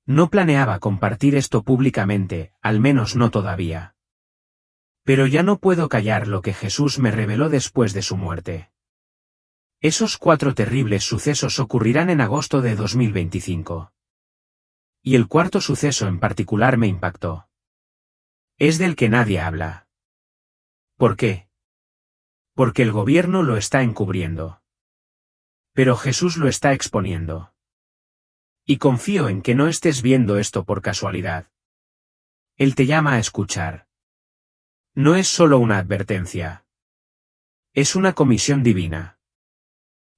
No planeaba compartir esto públicamente, al menos no todavía. Pero ya no puedo callar lo que Jesús me reveló después de su muerte. Esos 4 terribles sucesos ocurrirán en agosto de 2025. Y el cuarto suceso en particular me impactó. Es del que nadie habla. ¿Por qué? Porque el gobierno lo está encubriendo. Pero Jesús lo está exponiendo. Y confío en que no estés viendo esto por casualidad. Él te llama a escuchar. No es solo una advertencia. Es una comisión divina.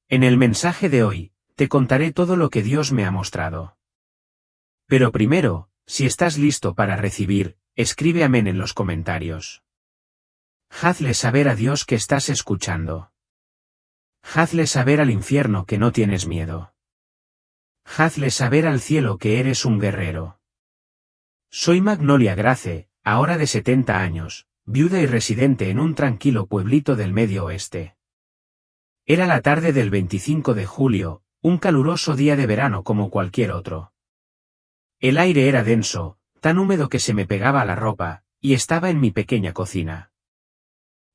En el mensaje de hoy, te contaré todo lo que Dios me ha mostrado. Pero primero, si estás listo para recibir, escribe amén en los comentarios. Hazle saber a Dios que estás escuchando. Hazle saber al infierno que no tienes miedo. Hazle saber al cielo que eres un guerrero. Soy Magnolia Grace, ahora de 70 años, viuda y residente en un tranquilo pueblito del Medio Oeste. Era la tarde del 25 de julio, un caluroso día de verano como cualquier otro. El aire era denso, tan húmedo que se me pegaba a la ropa, y estaba en mi pequeña cocina.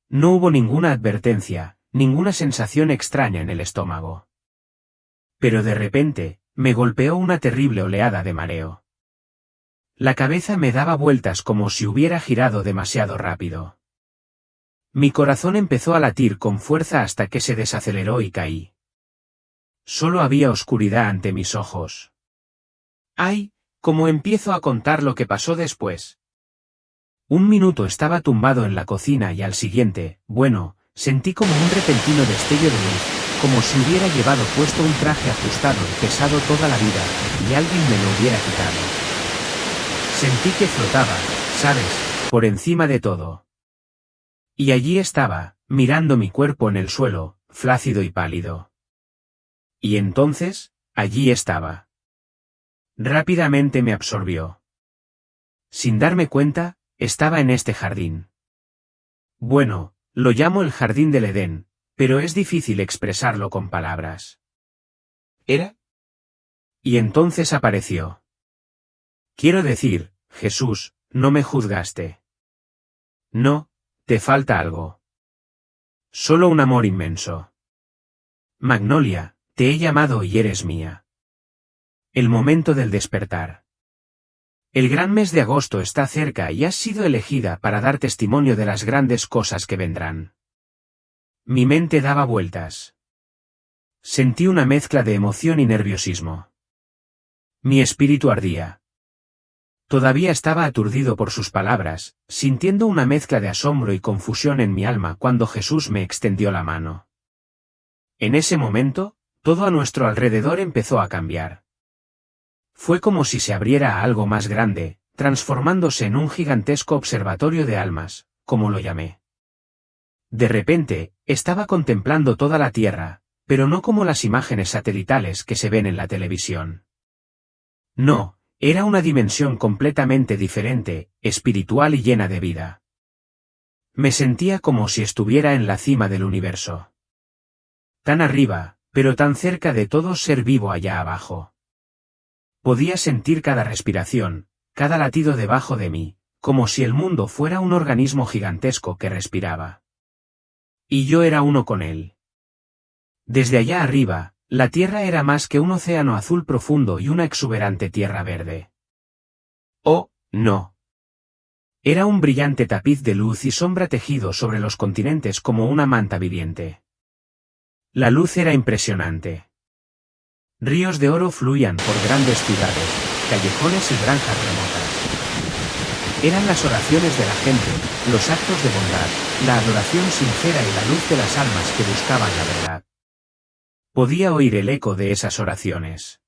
No hubo ninguna advertencia, ninguna sensación extraña en el estómago. Pero de repente, me golpeó una terrible oleada de mareo. La cabeza me daba vueltas como si hubiera girado demasiado rápido. Mi corazón empezó a latir con fuerza hasta que se desaceleró y caí. Solo había oscuridad ante mis ojos. ¡Ay! ¿Cómo empiezo a contar lo que pasó después? Un minuto estaba tumbado en la cocina y al siguiente, bueno, sentí como un repentino destello de luz. Como si hubiera llevado puesto un traje ajustado y pesado toda la vida, y alguien me lo hubiera quitado. Sentí que flotaba, ¿sabes?, por encima de todo. Y allí estaba, mirando mi cuerpo en el suelo, flácido y pálido. Y entonces, allí estaba. Rápidamente me absorbió. Sin darme cuenta, estaba en este jardín. Bueno, lo llamo el jardín del Edén. Pero es difícil expresarlo con palabras. ¿Era? Y entonces apareció. Quiero decir, Jesús, no me juzgaste. No, te falta algo. Solo un amor inmenso. Magnolia, te he llamado y eres mía. El momento del despertar. El gran mes de agosto está cerca y has sido elegida para dar testimonio de las grandes cosas que vendrán. Mi mente daba vueltas. Sentí una mezcla de emoción y nerviosismo. Mi espíritu ardía. Todavía estaba aturdido por sus palabras, sintiendo una mezcla de asombro y confusión en mi alma cuando Jesús me extendió la mano. En ese momento, todo a nuestro alrededor empezó a cambiar. Fue como si se abriera a algo más grande, transformándose en un gigantesco observatorio de almas, como lo llamé. De repente, estaba contemplando toda la Tierra, pero no como las imágenes satelitales que se ven en la televisión. No, era una dimensión completamente diferente, espiritual y llena de vida. Me sentía como si estuviera en la cima del universo. Tan arriba, pero tan cerca de todo ser vivo allá abajo. Podía sentir cada respiración, cada latido debajo de mí, como si el mundo fuera un organismo gigantesco que respiraba. Y yo era uno con él. Desde allá arriba, la Tierra era más que un océano azul profundo y una exuberante tierra verde. Oh, no. Era un brillante tapiz de luz y sombra tejido sobre los continentes como una manta viviente. La luz era impresionante. Ríos de oro fluían por grandes ciudades, callejones y granjas remotas. Eran las oraciones de la gente, los actos de bondad, la adoración sincera y la luz de las almas que buscaban la verdad. Podía oír el eco de esas oraciones.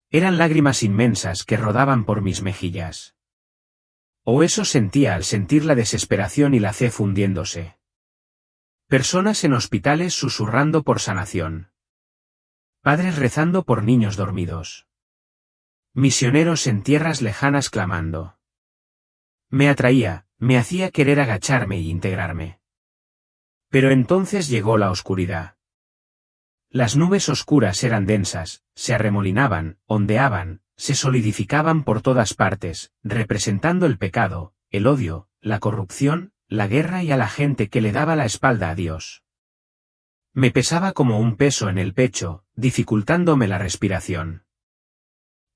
Eran lágrimas inmensas que rodaban por mis mejillas. O eso sentía al sentir la desesperación y la fe fundiéndose. Personas en hospitales susurrando por sanación. Padres rezando por niños dormidos. Misioneros en tierras lejanas clamando. Me atraía, me hacía querer agacharme y integrarme. Pero entonces llegó la oscuridad. Las nubes oscuras eran densas, se arremolinaban, ondeaban, se solidificaban por todas partes, representando el pecado, el odio, la corrupción, la guerra y a la gente que le daba la espalda a Dios. Me pesaba como un peso en el pecho, dificultándome la respiración.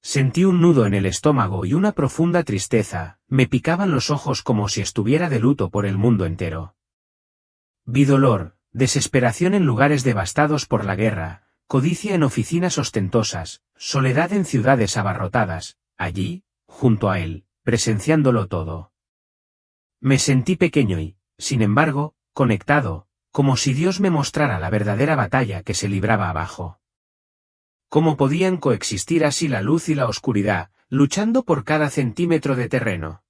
Sentí un nudo en el estómago y una profunda tristeza, me picaban los ojos como si estuviera de luto por el mundo entero. Vi dolor, desesperación en lugares devastados por la guerra, codicia en oficinas ostentosas, soledad en ciudades abarrotadas, allí, junto a él, presenciándolo todo. Me sentí pequeño y, sin embargo, conectado, como si Dios me mostrara la verdadera batalla que se libraba abajo. ¿Cómo podían coexistir así la luz y la oscuridad, luchando por cada centímetro de terreno?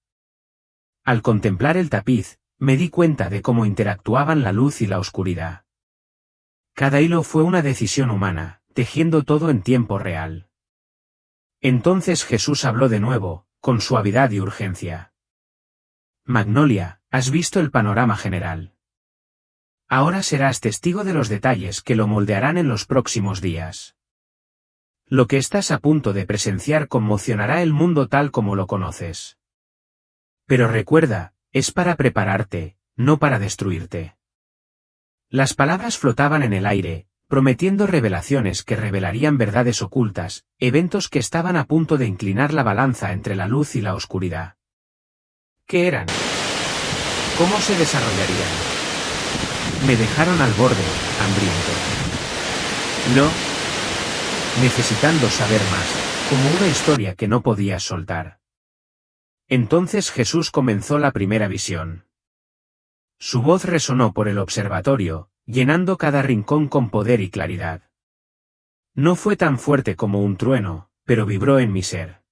Al contemplar el tapiz, me di cuenta de cómo interactuaban la luz y la oscuridad. Cada hilo fue una decisión humana, tejiendo todo en tiempo real. Entonces Jesús habló de nuevo, con suavidad y urgencia. Magnolia, has visto el panorama general. Ahora serás testigo de los detalles que lo moldearán en los próximos días. Lo que estás a punto de presenciar conmocionará el mundo tal como lo conoces. Pero recuerda, es para prepararte, no para destruirte. Las palabras flotaban en el aire, prometiendo revelaciones que revelarían verdades ocultas, eventos que estaban a punto de inclinar la balanza entre la luz y la oscuridad. ¿Qué eran? ¿Cómo se desarrollarían? Me dejaron al borde, hambriento. Necesitando saber más, como una historia que no podías soltar. Entonces Jesús comenzó la primera visión. Su voz resonó por el observatorio, llenando cada rincón con poder y claridad. No fue tan fuerte como un trueno, pero vibró en mi ser.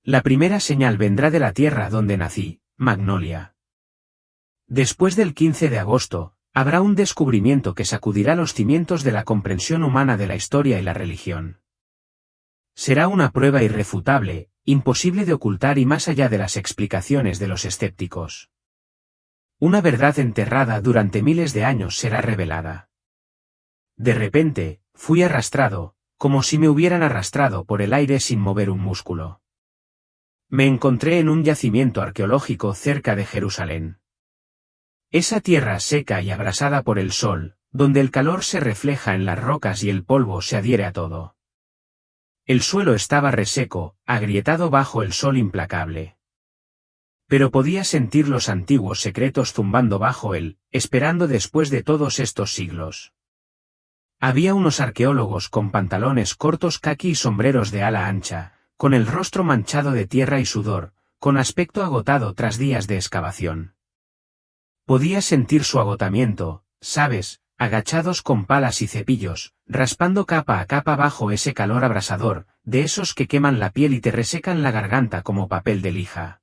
La primera señal vendrá de la tierra donde nací, Magnolia. Después del 15 de agosto, habrá un descubrimiento que sacudirá los cimientos de la comprensión humana de la historia y la religión. Será una prueba irrefutable, imposible de ocultar y más allá de las explicaciones de los escépticos. Una verdad enterrada durante miles de años será revelada. De repente, fui arrastrado, como si me hubieran arrastrado por el aire sin mover un músculo. Me encontré en un yacimiento arqueológico cerca de Jerusalén. Esa tierra seca y abrasada por el sol, donde el calor se refleja en las rocas y el polvo se adhiere a todo. El suelo estaba reseco, agrietado bajo el sol implacable. Pero podía sentir los antiguos secretos zumbando bajo él, esperando después de todos estos siglos. Había unos arqueólogos con pantalones cortos caqui y sombreros de ala ancha, con el rostro manchado de tierra y sudor, con aspecto agotado tras días de excavación. Podía sentir su agotamiento, ¿sabes?, agachados con palas y cepillos, raspando capa a capa bajo ese calor abrasador, de esos que queman la piel y te resecan la garganta como papel de lija.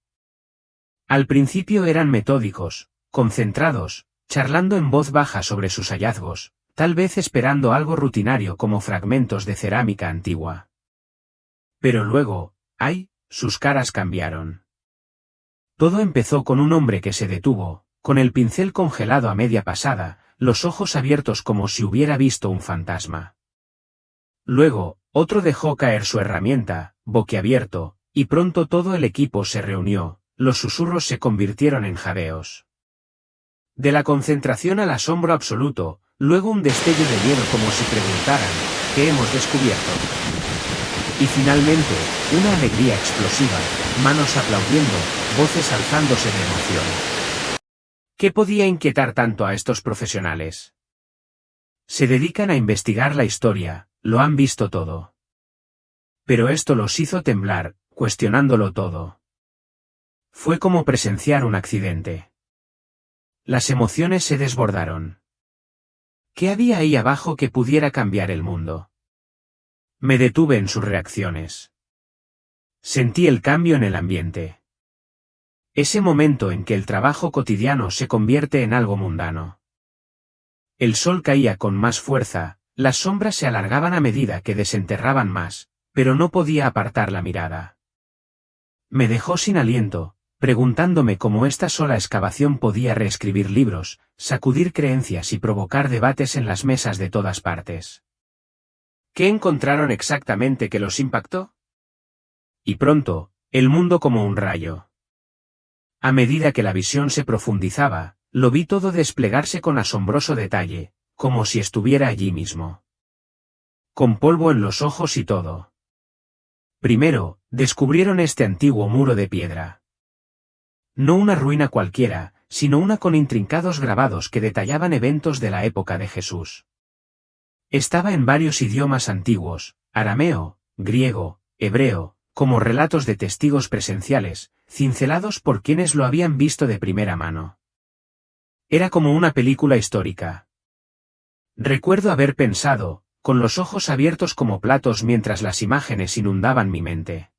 Al principio eran metódicos, concentrados, charlando en voz baja sobre sus hallazgos, tal vez esperando algo rutinario como fragmentos de cerámica antigua. Pero luego, sus caras cambiaron. Todo empezó con un hombre que se detuvo, con el pincel congelado a media pasada, los ojos abiertos como si hubiera visto un fantasma. Luego, otro dejó caer su herramienta, boquiabierto, y pronto todo el equipo se reunió, los susurros se convirtieron en jadeos. De la concentración al asombro absoluto, luego un destello de miedo como si preguntaran, ¿qué hemos descubierto? Y finalmente, una alegría explosiva, manos aplaudiendo, voces alzándose de emoción. ¿Qué podía inquietar tanto a estos profesionales? Se dedican a investigar la historia, lo han visto todo. Pero esto los hizo temblar, cuestionándolo todo. Fue como presenciar un accidente. Las emociones se desbordaron. ¿Qué había ahí abajo que pudiera cambiar el mundo? Me detuve en sus reacciones. Sentí el cambio en el ambiente. Ese momento en que el trabajo cotidiano se convierte en algo mundano. El sol caía con más fuerza, las sombras se alargaban a medida que desenterraban más, pero no podía apartar la mirada. Me dejó sin aliento, preguntándome cómo esta sola excavación podía reescribir libros, sacudir creencias y provocar debates en las mesas de todas partes. ¿Qué encontraron exactamente que los impactó? Y pronto, el mundo como un rayo. A medida que la visión se profundizaba, lo vi todo desplegarse con asombroso detalle, como si estuviera allí mismo. Con polvo en los ojos y todo. Primero, descubrieron este antiguo muro de piedra. No una ruina cualquiera, sino una con intrincados grabados que detallaban eventos de la época de Jesús. Estaba en varios idiomas antiguos, arameo, griego, hebreo, como relatos de testigos presenciales, cincelados por quienes lo habían visto de primera mano. Era como una película histórica. Recuerdo haber pensado, con los ojos abiertos como platos mientras las imágenes inundaban mi mente.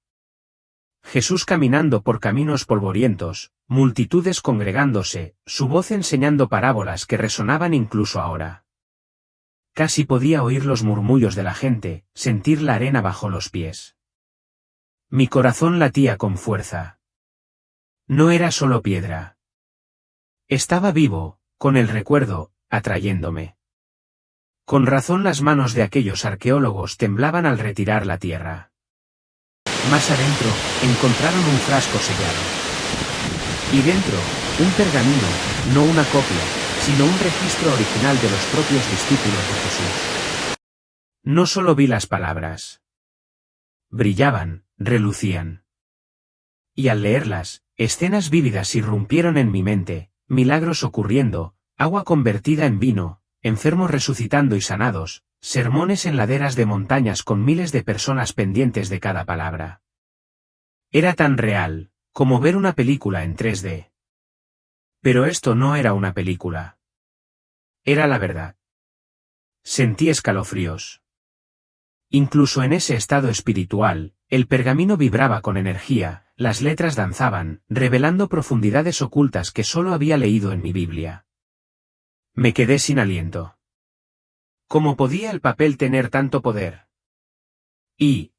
Jesús caminando por caminos polvorientos, multitudes congregándose, su voz enseñando parábolas que resonaban incluso ahora. Casi podía oír los murmullos de la gente, sentir la arena bajo los pies. Mi corazón latía con fuerza. No era solo piedra. Estaba vivo, con el recuerdo, atrayéndome. Con razón las manos de aquellos arqueólogos temblaban al retirar la tierra. Más adentro, encontraron un frasco sellado. Y dentro, un pergamino, no una copia, sino un registro original de los propios discípulos de Jesús. No solo vi las palabras. Brillaban, relucían. Y al leerlas, escenas vívidas irrumpieron en mi mente, milagros ocurriendo, agua convertida en vino, enfermos resucitando y sanados, sermones en laderas de montañas con miles de personas pendientes de cada palabra. Era tan real, como ver una película en 3D. Pero esto no era una película. Era la verdad. Sentí escalofríos. Incluso en ese estado espiritual, el pergamino vibraba con energía, las letras danzaban, revelando profundidades ocultas que solo había leído en mi Biblia. Me quedé sin aliento. ¿Cómo podía el papel tener tanto poder? Y,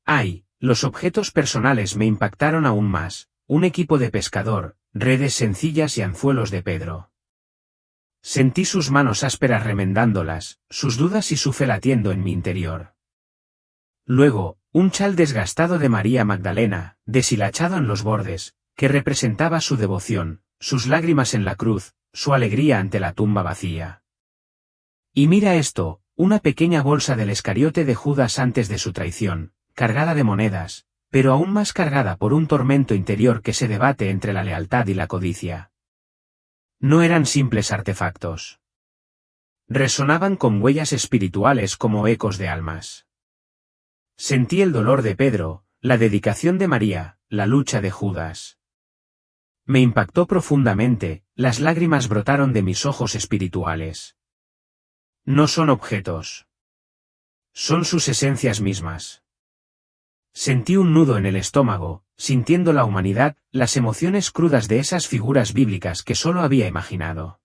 los objetos personales me impactaron aún más, un equipo de pescador, redes sencillas y anzuelos de Pedro. Sentí sus manos ásperas remendándolas, sus dudas y su fe latiendo en mi interior. Luego, un chal desgastado de María Magdalena, deshilachado en los bordes, que representaba su devoción, sus lágrimas en la cruz, su alegría ante la tumba vacía. Y mira esto, una pequeña bolsa del Escariote de Judas antes de su traición, cargada de monedas, pero aún más cargada por un tormento interior que se debate entre la lealtad y la codicia. No eran simples artefactos. Resonaban con huellas espirituales como ecos de almas. Sentí el dolor de Pedro, la dedicación de María, la lucha de Judas. Me impactó profundamente, las lágrimas brotaron de mis ojos espirituales. No son objetos. Son sus esencias mismas. Sentí un nudo en el estómago, sintiendo la humanidad, las emociones crudas de esas figuras bíblicas que solo había imaginado.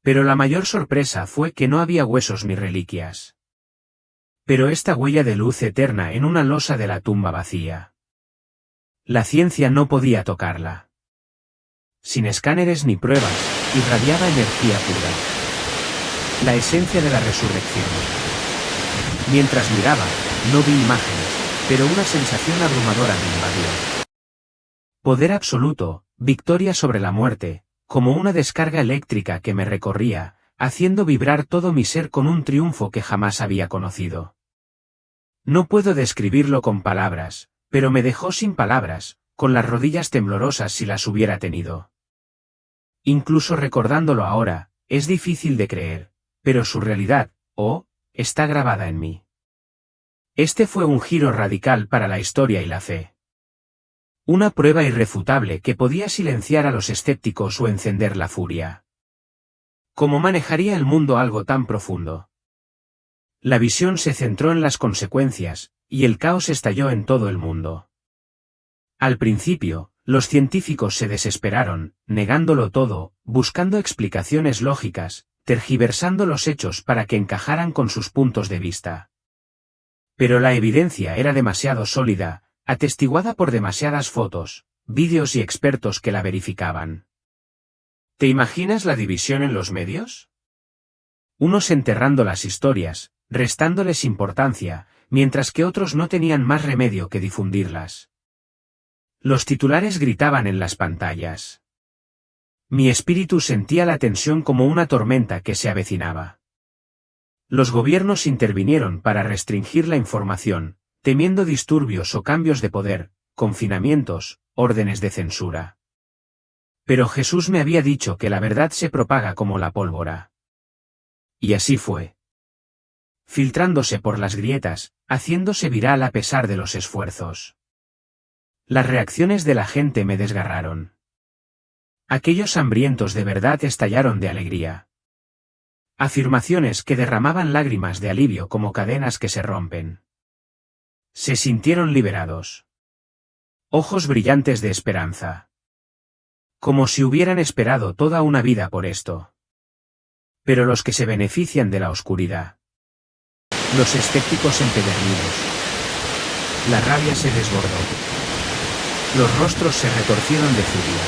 Pero la mayor sorpresa fue que no había huesos ni reliquias. Pero esta huella de luz eterna en una losa de la tumba vacía. La ciencia no podía tocarla. Sin escáneres ni pruebas, irradiaba energía pura. La esencia de la resurrección. Mientras miraba, no vi imágenes, pero una sensación abrumadora me invadió. Poder absoluto, victoria sobre la muerte, como una descarga eléctrica que me recorría, haciendo vibrar todo mi ser con un triunfo que jamás había conocido. No puedo describirlo con palabras, pero me dejó sin palabras, con las rodillas temblorosas si las hubiera tenido. Incluso recordándolo ahora, es difícil de creer, pero su realidad, está grabada en mí. Este fue un giro radical para la historia y la fe. Una prueba irrefutable que podía silenciar a los escépticos o encender la furia. ¿Cómo manejaría el mundo algo tan profundo? La visión se centró en las consecuencias, y el caos estalló en todo el mundo. Al principio, los científicos se desesperaron, negándolo todo, buscando explicaciones lógicas, tergiversando los hechos para que encajaran con sus puntos de vista. Pero la evidencia era demasiado sólida, atestiguada por demasiadas fotos, vídeos y expertos que la verificaban. ¿Te imaginas la división en los medios? Unos enterrando las historias, restándoles importancia, mientras que otros no tenían más remedio que difundirlas. Los titulares gritaban en las pantallas. Mi espíritu sentía la tensión como una tormenta que se avecinaba. Los gobiernos intervinieron para restringir la información, temiendo disturbios o cambios de poder, confinamientos, órdenes de censura. Pero Jesús me había dicho que la verdad se propaga como la pólvora. Y así fue. Filtrándose por las grietas, haciéndose viral a pesar de los esfuerzos. Las reacciones de la gente me desgarraron. Aquellos hambrientos de verdad estallaron de alegría. Afirmaciones que derramaban lágrimas de alivio como cadenas que se rompen. Se sintieron liberados. Ojos brillantes de esperanza. Como si hubieran esperado toda una vida por esto. Pero los que se benefician de la oscuridad. Los escépticos empedernidos. La rabia se desbordó. Los rostros se retorcieron de furia.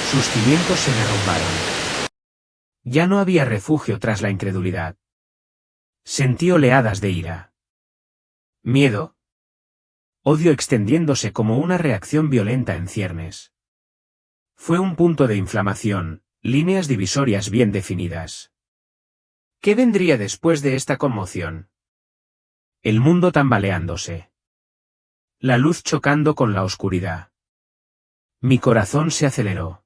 Sus cimientos se derrumbaron. Ya no había refugio tras la incredulidad. Sentí oleadas de ira. Miedo. Odio extendiéndose como una reacción violenta en ciernes. Fue un punto de inflamación, líneas divisorias bien definidas. ¿Qué vendría después de esta conmoción? El mundo tambaleándose. La luz chocando con la oscuridad. Mi corazón se aceleró.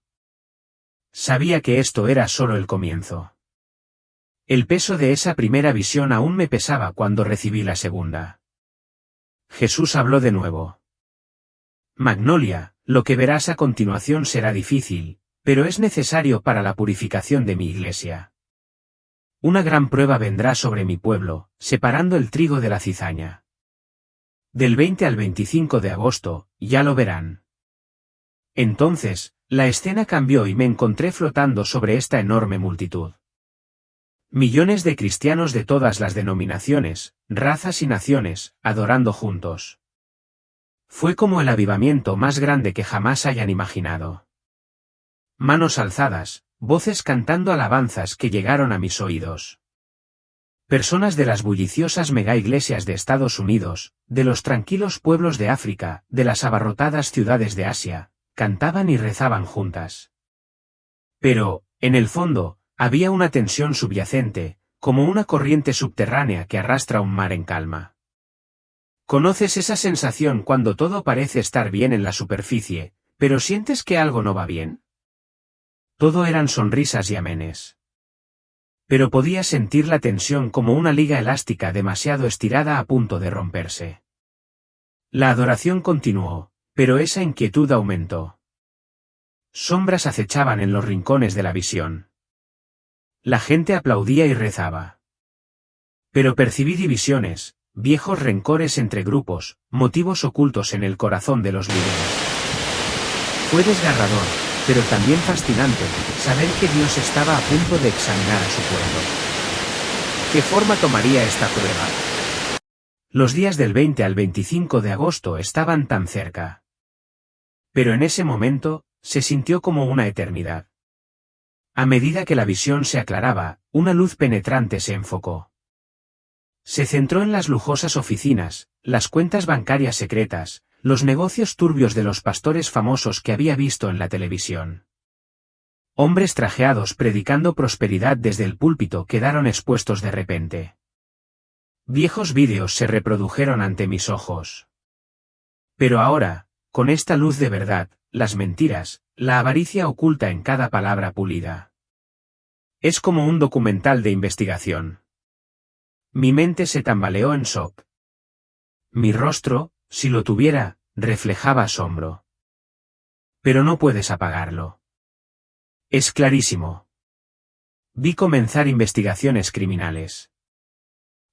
Sabía que esto era solo el comienzo. El peso de esa primera visión aún me pesaba cuando recibí la segunda. Jesús habló de nuevo. Magnolia, lo que verás a continuación será difícil, pero es necesario para la purificación de mi iglesia. Una gran prueba vendrá sobre mi pueblo, separando el trigo de la cizaña. Del 20 al 25 de agosto, ya lo verán. Entonces, la escena cambió y me encontré flotando sobre esta enorme multitud. Millones de cristianos de todas las denominaciones, razas y naciones, adorando juntos. Fue como el avivamiento más grande que jamás hayan imaginado. Manos alzadas, voces cantando alabanzas que llegaron a mis oídos. Personas de las bulliciosas megaiglesias de Estados Unidos, de los tranquilos pueblos de África, de las abarrotadas ciudades de Asia, cantaban y rezaban juntas. Pero, en el fondo, había una tensión subyacente, como una corriente subterránea que arrastra un mar en calma. ¿Conoces esa sensación cuando todo parece estar bien en la superficie, pero sientes que algo no va bien? Todo eran sonrisas y amenes. Pero podía sentir la tensión como una liga elástica demasiado estirada a punto de romperse. La adoración continuó, pero esa inquietud aumentó. Sombras acechaban en los rincones de la visión. La gente aplaudía y rezaba. Pero percibí divisiones, viejos rencores entre grupos, motivos ocultos en el corazón de los líderes. Fue desgarrador, pero también fascinante, saber que Dios estaba a punto de examinar a su pueblo. ¿Qué forma tomaría esta prueba? Los días del 20 al 25 de agosto estaban tan cerca. Pero en ese momento, se sintió como una eternidad. A medida que la visión se aclaraba, una luz penetrante se enfocó. Se centró en las lujosas oficinas, las cuentas bancarias secretas, los negocios turbios de los pastores famosos que había visto en la televisión. Hombres trajeados predicando prosperidad desde el púlpito quedaron expuestos de repente. Viejos vídeos se reprodujeron ante mis ojos. Pero ahora, con esta luz de verdad, las mentiras, la avaricia oculta en cada palabra pulida. Es como un documental de investigación. Mi mente se tambaleó en shock. Mi rostro, si lo tuviera, reflejaba asombro. Pero no puedes apagarlo. Es clarísimo. Vi comenzar investigaciones criminales.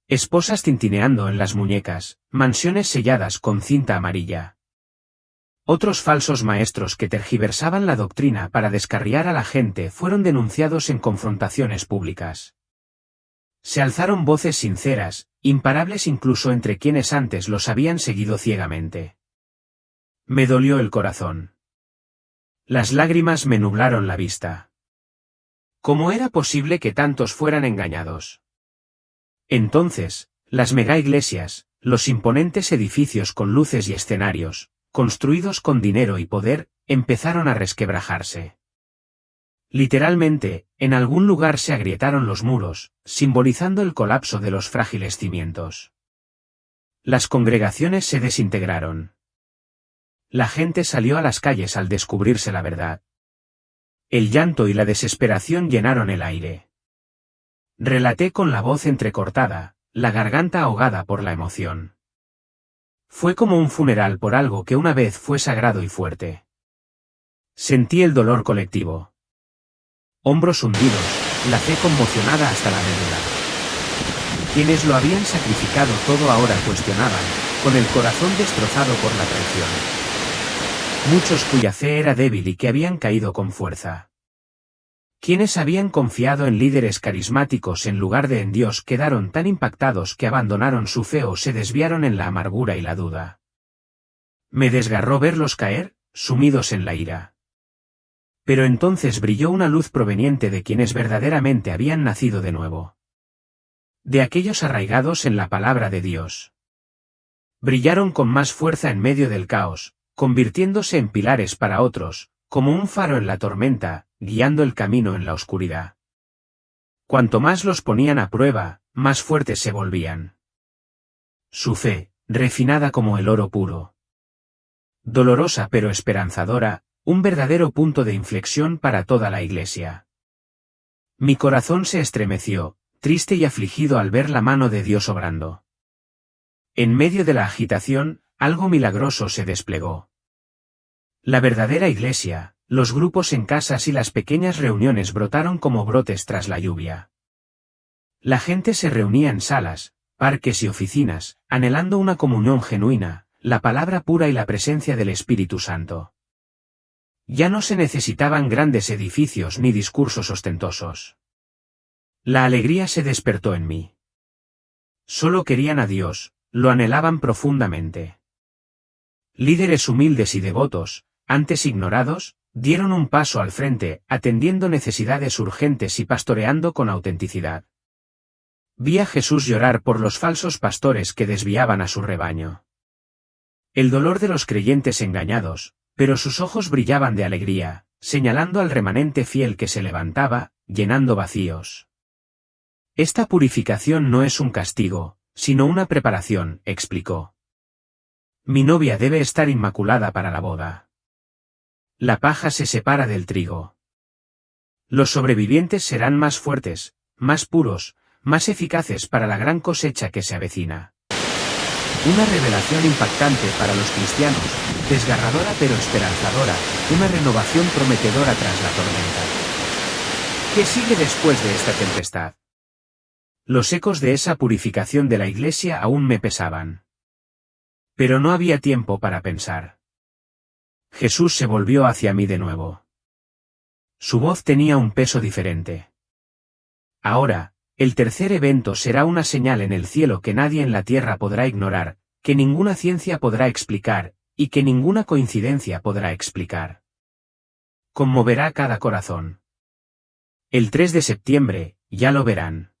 Esposas tintineando en las muñecas, mansiones selladas con cinta amarilla. Otros falsos maestros que tergiversaban la doctrina para descarriar a la gente fueron denunciados en confrontaciones públicas. Se alzaron voces sinceras, imparables incluso entre quienes antes los habían seguido ciegamente. Me dolió el corazón. Las lágrimas me nublaron la vista. ¿Cómo era posible que tantos fueran engañados? Entonces, las megaiglesias, los imponentes edificios con luces y escenarios, construidos con dinero y poder, empezaron a resquebrajarse. Literalmente, en algún lugar se agrietaron los muros, simbolizando el colapso de los frágiles cimientos. Las congregaciones se desintegraron. La gente salió a las calles al descubrirse la verdad. El llanto y la desesperación llenaron el aire. Relaté con la voz entrecortada, la garganta ahogada por la emoción. Fue como un funeral por algo que una vez fue sagrado y fuerte. Sentí el dolor colectivo. Hombros hundidos, la fe conmocionada hasta la médula. Quienes lo habían sacrificado todo ahora cuestionaban, con el corazón destrozado por la traición. Muchos cuya fe era débil y que habían caído con fuerza. Quienes habían confiado en líderes carismáticos en lugar de en Dios quedaron tan impactados que abandonaron su fe o se desviaron en la amargura y la duda. Me desgarró verlos caer, sumidos en la ira. Pero entonces brilló una luz proveniente de quienes verdaderamente habían nacido de nuevo. De aquellos arraigados en la palabra de Dios. Brillaron con más fuerza en medio del caos, convirtiéndose en pilares para otros, como un faro en la tormenta, guiando el camino en la oscuridad. Cuanto más los ponían a prueba, más fuertes se volvían. Su fe, refinada como el oro puro. Dolorosa pero esperanzadora, un verdadero punto de inflexión para toda la Iglesia. Mi corazón se estremeció, triste y afligido al ver la mano de Dios obrando. En medio de la agitación, algo milagroso se desplegó. La verdadera Iglesia, los grupos en casas y las pequeñas reuniones brotaron como brotes tras la lluvia. La gente se reunía en salas, parques y oficinas, anhelando una comunión genuina, la palabra pura y la presencia del Espíritu Santo. Ya no se necesitaban grandes edificios ni discursos ostentosos. La alegría se despertó en mí. Solo querían a Dios, lo anhelaban profundamente. Líderes humildes y devotos, antes ignorados, dieron un paso al frente, atendiendo necesidades urgentes y pastoreando con autenticidad. Vi a Jesús llorar por los falsos pastores que desviaban a su rebaño. El dolor de los creyentes engañados, pero sus ojos brillaban de alegría, señalando al remanente fiel que se levantaba, llenando vacíos. Esta purificación no es un castigo, sino una preparación, explicó. Mi novia debe estar inmaculada para la boda. La paja se separa del trigo. Los sobrevivientes serán más fuertes, más puros, más eficaces para la gran cosecha que se avecina. Una revelación impactante para los cristianos, desgarradora pero esperanzadora, una renovación prometedora tras la tormenta. ¿Qué sigue después de esta tempestad? Los ecos de esa purificación de la Iglesia aún me pesaban. Pero no había tiempo para pensar. Jesús se volvió hacia mí de nuevo. Su voz tenía un peso diferente. Ahora, el tercer evento será una señal en el cielo que nadie en la tierra podrá ignorar, que ninguna ciencia podrá explicar, y que ninguna coincidencia podrá explicar. Conmoverá cada corazón. El 3 de septiembre, ya lo verán.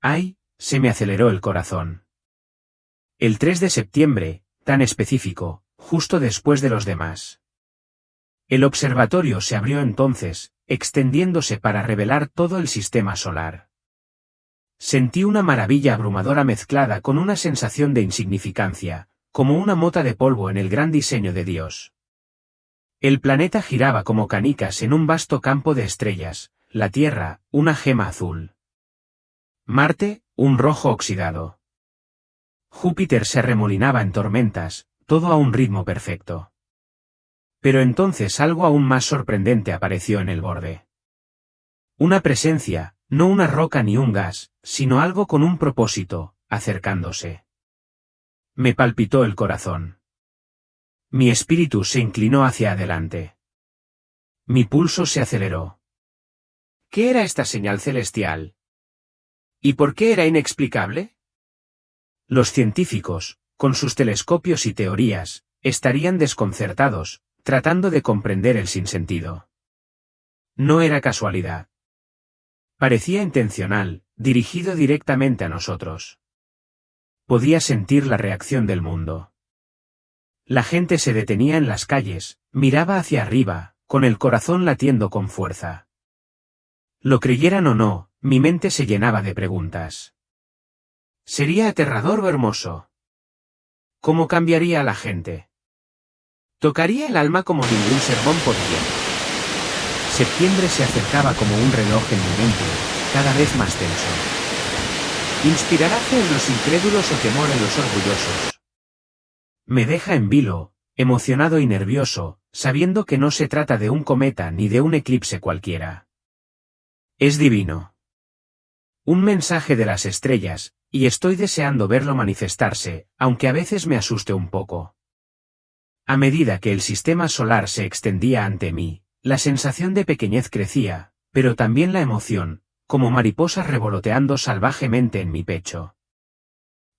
¡Ay! Se me aceleró el corazón. El 3 de septiembre, tan específico, justo después de los demás. El observatorio se abrió entonces, extendiéndose para revelar todo el sistema solar. Sentí una maravilla abrumadora mezclada con una sensación de insignificancia, como una mota de polvo en el gran diseño de Dios. El planeta giraba como canicas en un vasto campo de estrellas, la Tierra, una gema azul. Marte, un rojo oxidado. Júpiter se arremolinaba en tormentas, todo a un ritmo perfecto. Pero entonces algo aún más sorprendente apareció en el borde. Una presencia, no una roca ni un gas, sino algo con un propósito, acercándose. Me palpitó el corazón. Mi espíritu se inclinó hacia adelante. Mi pulso se aceleró. ¿Qué era esta señal celestial? ¿Y por qué era inexplicable? Los científicos, con sus telescopios y teorías, estarían desconcertados, tratando de comprender el sinsentido. No era casualidad. Parecía intencional, dirigido directamente a nosotros. Podía sentir la reacción del mundo. La gente se detenía en las calles, miraba hacia arriba, con el corazón latiendo con fuerza. Lo creyeran o no, mi mente se llenaba de preguntas. ¿Sería aterrador o hermoso? ¿Cómo cambiaría a la gente? Tocaría el alma como ningún sermón podía. Septiembre se acercaba como un reloj en mi mente, cada vez más tenso. ¿Inspirará fe en los incrédulos o temor en los orgullosos? Me deja en vilo, emocionado y nervioso, sabiendo que no se trata de un cometa ni de un eclipse cualquiera. Es divino. Un mensaje de las estrellas, y estoy deseando verlo manifestarse, aunque a veces me asuste un poco. A medida que el sistema solar se extendía ante mí, la sensación de pequeñez crecía, pero también la emoción, como mariposas revoloteando salvajemente en mi pecho.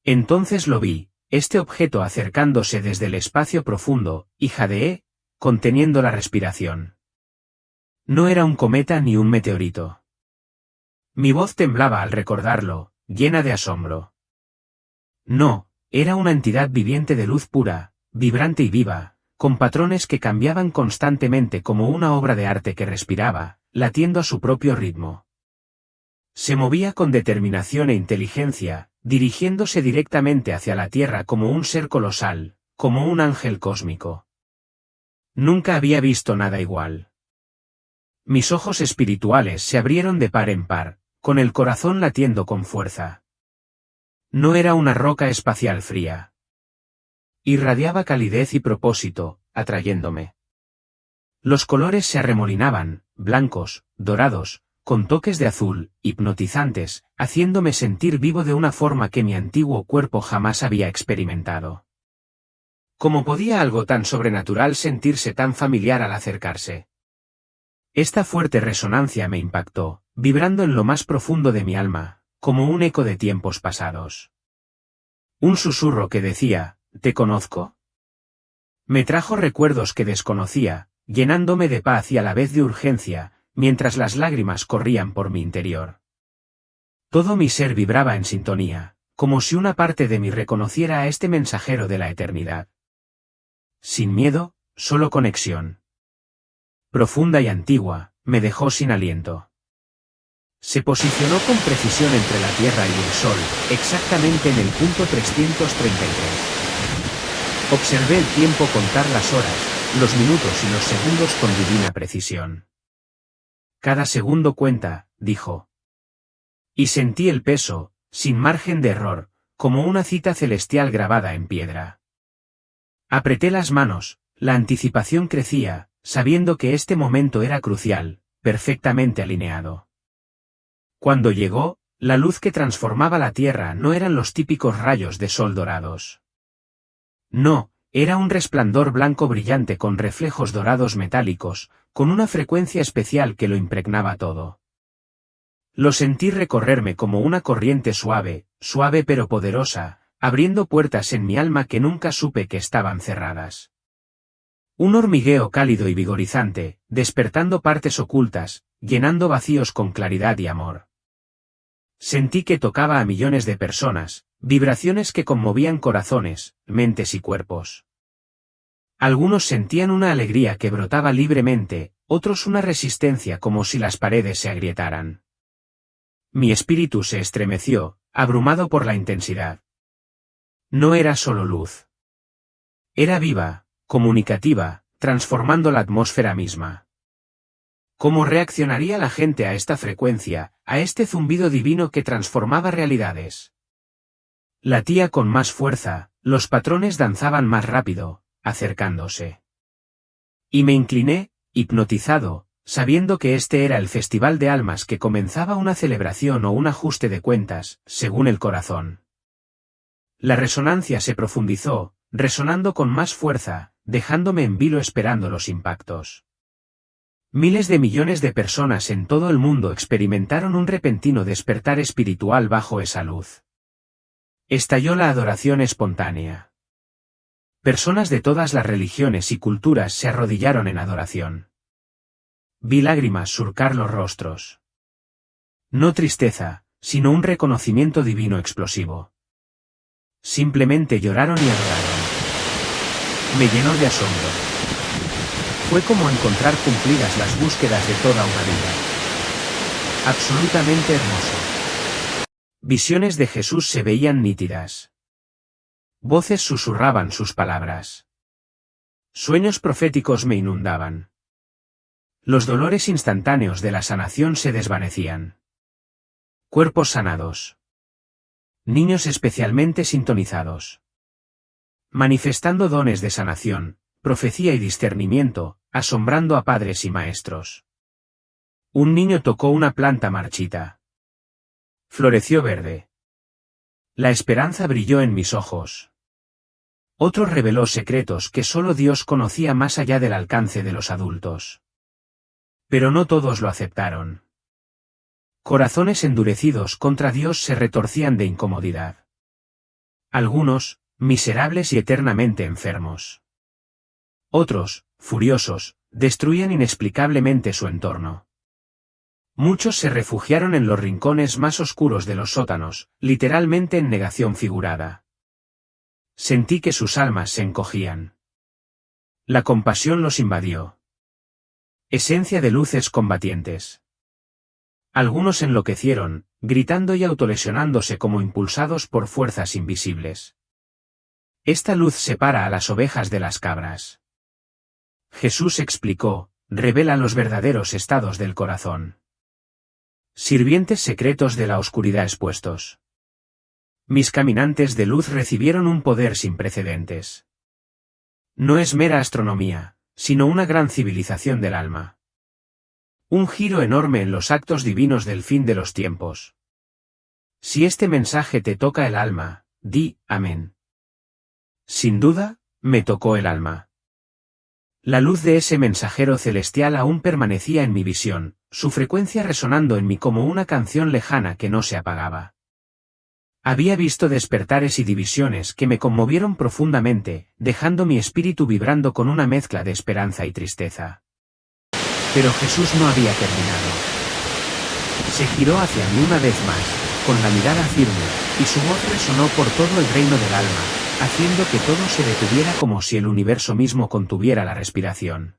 Entonces lo vi, este objeto acercándose desde el espacio profundo, y jadeé, conteniendo la respiración. No era un cometa ni un meteorito. Mi voz temblaba al recordarlo, llena de asombro. No, era una entidad viviente de luz pura, vibrante y viva, con patrones que cambiaban constantemente como una obra de arte que respiraba, latiendo a su propio ritmo. Se movía con determinación e inteligencia, dirigiéndose directamente hacia la Tierra como un ser colosal, como un ángel cósmico. Nunca había visto nada igual. Mis ojos espirituales se abrieron de par en par, con el corazón latiendo con fuerza. No era una roca espacial fría. Irradiaba calidez y propósito, atrayéndome. Los colores se arremolinaban, blancos, dorados, con toques de azul, hipnotizantes, haciéndome sentir vivo de una forma que mi antiguo cuerpo jamás había experimentado. ¿Cómo podía algo tan sobrenatural sentirse tan familiar al acercarse? Esta fuerte resonancia me impactó, vibrando en lo más profundo de mi alma, como un eco de tiempos pasados. Un susurro que decía, ¿te conozco? Me trajo recuerdos que desconocía, llenándome de paz y a la vez de urgencia, mientras las lágrimas corrían por mi interior. Todo mi ser vibraba en sintonía, como si una parte de mí reconociera a este mensajero de la eternidad. Sin miedo, solo conexión. Profunda y antigua, me dejó sin aliento. Se posicionó con precisión entre la Tierra y el Sol, exactamente en el punto 333. Observé el tiempo contar las horas, los minutos y los segundos con divina precisión. Cada segundo cuenta, dijo. Y sentí el peso, sin margen de error, como una cita celestial grabada en piedra. Apreté las manos, la anticipación crecía, sabiendo que este momento era crucial, perfectamente alineado. Cuando llegó, la luz que transformaba la Tierra no eran los típicos rayos de sol dorados. No, era un resplandor blanco brillante con reflejos dorados metálicos, con una frecuencia especial que lo impregnaba todo. Lo sentí recorrerme como una corriente suave, suave pero poderosa, abriendo puertas en mi alma que nunca supe que estaban cerradas. Un hormigueo cálido y vigorizante, despertando partes ocultas, llenando vacíos con claridad y amor. Sentí que tocaba a millones de personas, vibraciones que conmovían corazones, mentes y cuerpos. Algunos sentían una alegría que brotaba libremente, otros una resistencia como si las paredes se agrietaran. Mi espíritu se estremeció, abrumado por la intensidad. No era solo luz. Era viva, comunicativa, transformando la atmósfera misma. ¿Cómo reaccionaría la gente a esta frecuencia, a este zumbido divino que transformaba realidades? Latía con más fuerza, los patrones danzaban más rápido, acercándose. Y me incliné, hipnotizado, sabiendo que este era el festival de almas que comenzaba una celebración o un ajuste de cuentas, según el corazón. La resonancia se profundizó, resonando con más fuerza, dejándome en vilo esperando los impactos. Miles de millones de personas en todo el mundo experimentaron un repentino despertar espiritual bajo esa luz. Estalló la adoración espontánea. Personas de todas las religiones y culturas se arrodillaron en adoración. Vi lágrimas surcar los rostros. No tristeza, sino un reconocimiento divino explosivo. Simplemente lloraron y adoraron. Me llenó de asombro. Fue como encontrar cumplidas las búsquedas de toda una vida. Absolutamente hermoso. Visiones de Jesús se veían nítidas. Voces susurraban sus palabras. Sueños proféticos me inundaban. Los dolores instantáneos de la sanación se desvanecían. Cuerpos sanados. Niños especialmente sintonizados. Manifestando dones de sanación, profecía y discernimiento, asombrando a padres y maestros. Un niño tocó una planta marchita. Floreció verde. La esperanza brilló en mis ojos. Otro reveló secretos que solo Dios conocía más allá del alcance de los adultos. Pero no todos lo aceptaron. Corazones endurecidos contra Dios se retorcían de incomodidad. Algunos, miserables y eternamente enfermos. Otros, furiosos, destruían inexplicablemente su entorno. Muchos se refugiaron en los rincones más oscuros de los sótanos, literalmente en negación figurada. Sentí que sus almas se encogían. La compasión los invadió. Esencia de luces combatientes. Algunos enloquecieron, gritando y autolesionándose como impulsados por fuerzas invisibles. Esta luz separa a las ovejas de las cabras. Jesús explicó, revela los verdaderos estados del corazón. Sirvientes secretos de la oscuridad expuestos. Mis caminantes de luz recibieron un poder sin precedentes. No es mera astronomía, sino una gran civilización del alma. Un giro enorme en los actos divinos del fin de los tiempos. Si este mensaje te toca el alma, di, amén. Sin duda, me tocó el alma. La luz de ese mensajero celestial aún permanecía en mi visión, su frecuencia resonando en mí como una canción lejana que no se apagaba. Había visto despertares y divisiones que me conmovieron profundamente, dejando mi espíritu vibrando con una mezcla de esperanza y tristeza. Pero Jesús no había terminado. Se giró hacia mí una vez más, con la mirada firme, y su voz resonó por todo el reino del alma, haciendo que todo se detuviera como si el universo mismo contuviera la respiración.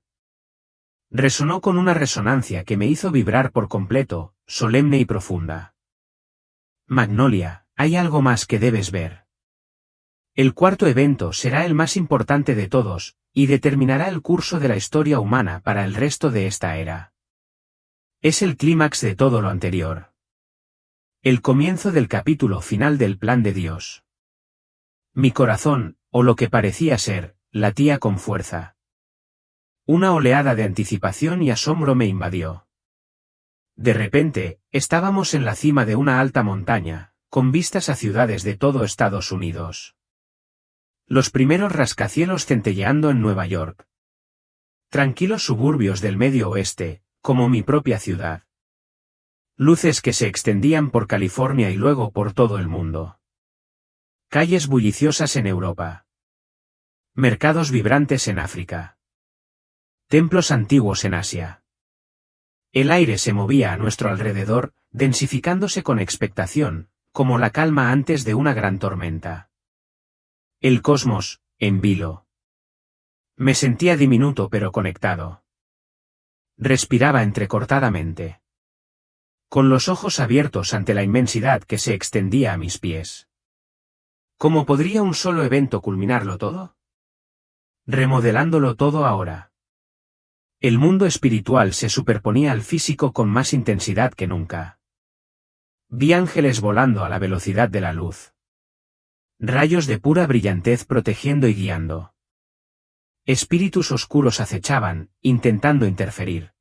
Resonó con una resonancia que me hizo vibrar por completo, solemne y profunda. Magnolia, hay algo más que debes ver. El cuarto evento será el más importante de todos, y determinará el curso de la historia humana para el resto de esta era. Es el clímax de todo lo anterior. El comienzo del capítulo final del plan de Dios. Mi corazón, o lo que parecía ser, latía con fuerza. Una oleada de anticipación y asombro me invadió. De repente, estábamos en la cima de una alta montaña, con vistas a ciudades de todo Estados Unidos. Los primeros rascacielos centelleando en Nueva York. Tranquilos suburbios del medio oeste, como mi propia ciudad. Luces que se extendían por California y luego por todo el mundo. Calles bulliciosas en Europa. Mercados vibrantes en África. Templos antiguos en Asia. El aire se movía a nuestro alrededor, densificándose con expectación, como la calma antes de una gran tormenta. El cosmos, en vilo. Me sentía diminuto pero conectado. Respiraba entrecortadamente. Con los ojos abiertos ante la inmensidad que se extendía a mis pies. ¿Cómo podría un solo evento culminarlo todo? Remodelándolo todo ahora. El mundo espiritual se superponía al físico con más intensidad que nunca. Vi ángeles volando a la velocidad de la luz. Rayos de pura brillantez protegiendo y guiando. Espíritus oscuros acechaban, intentando interferir.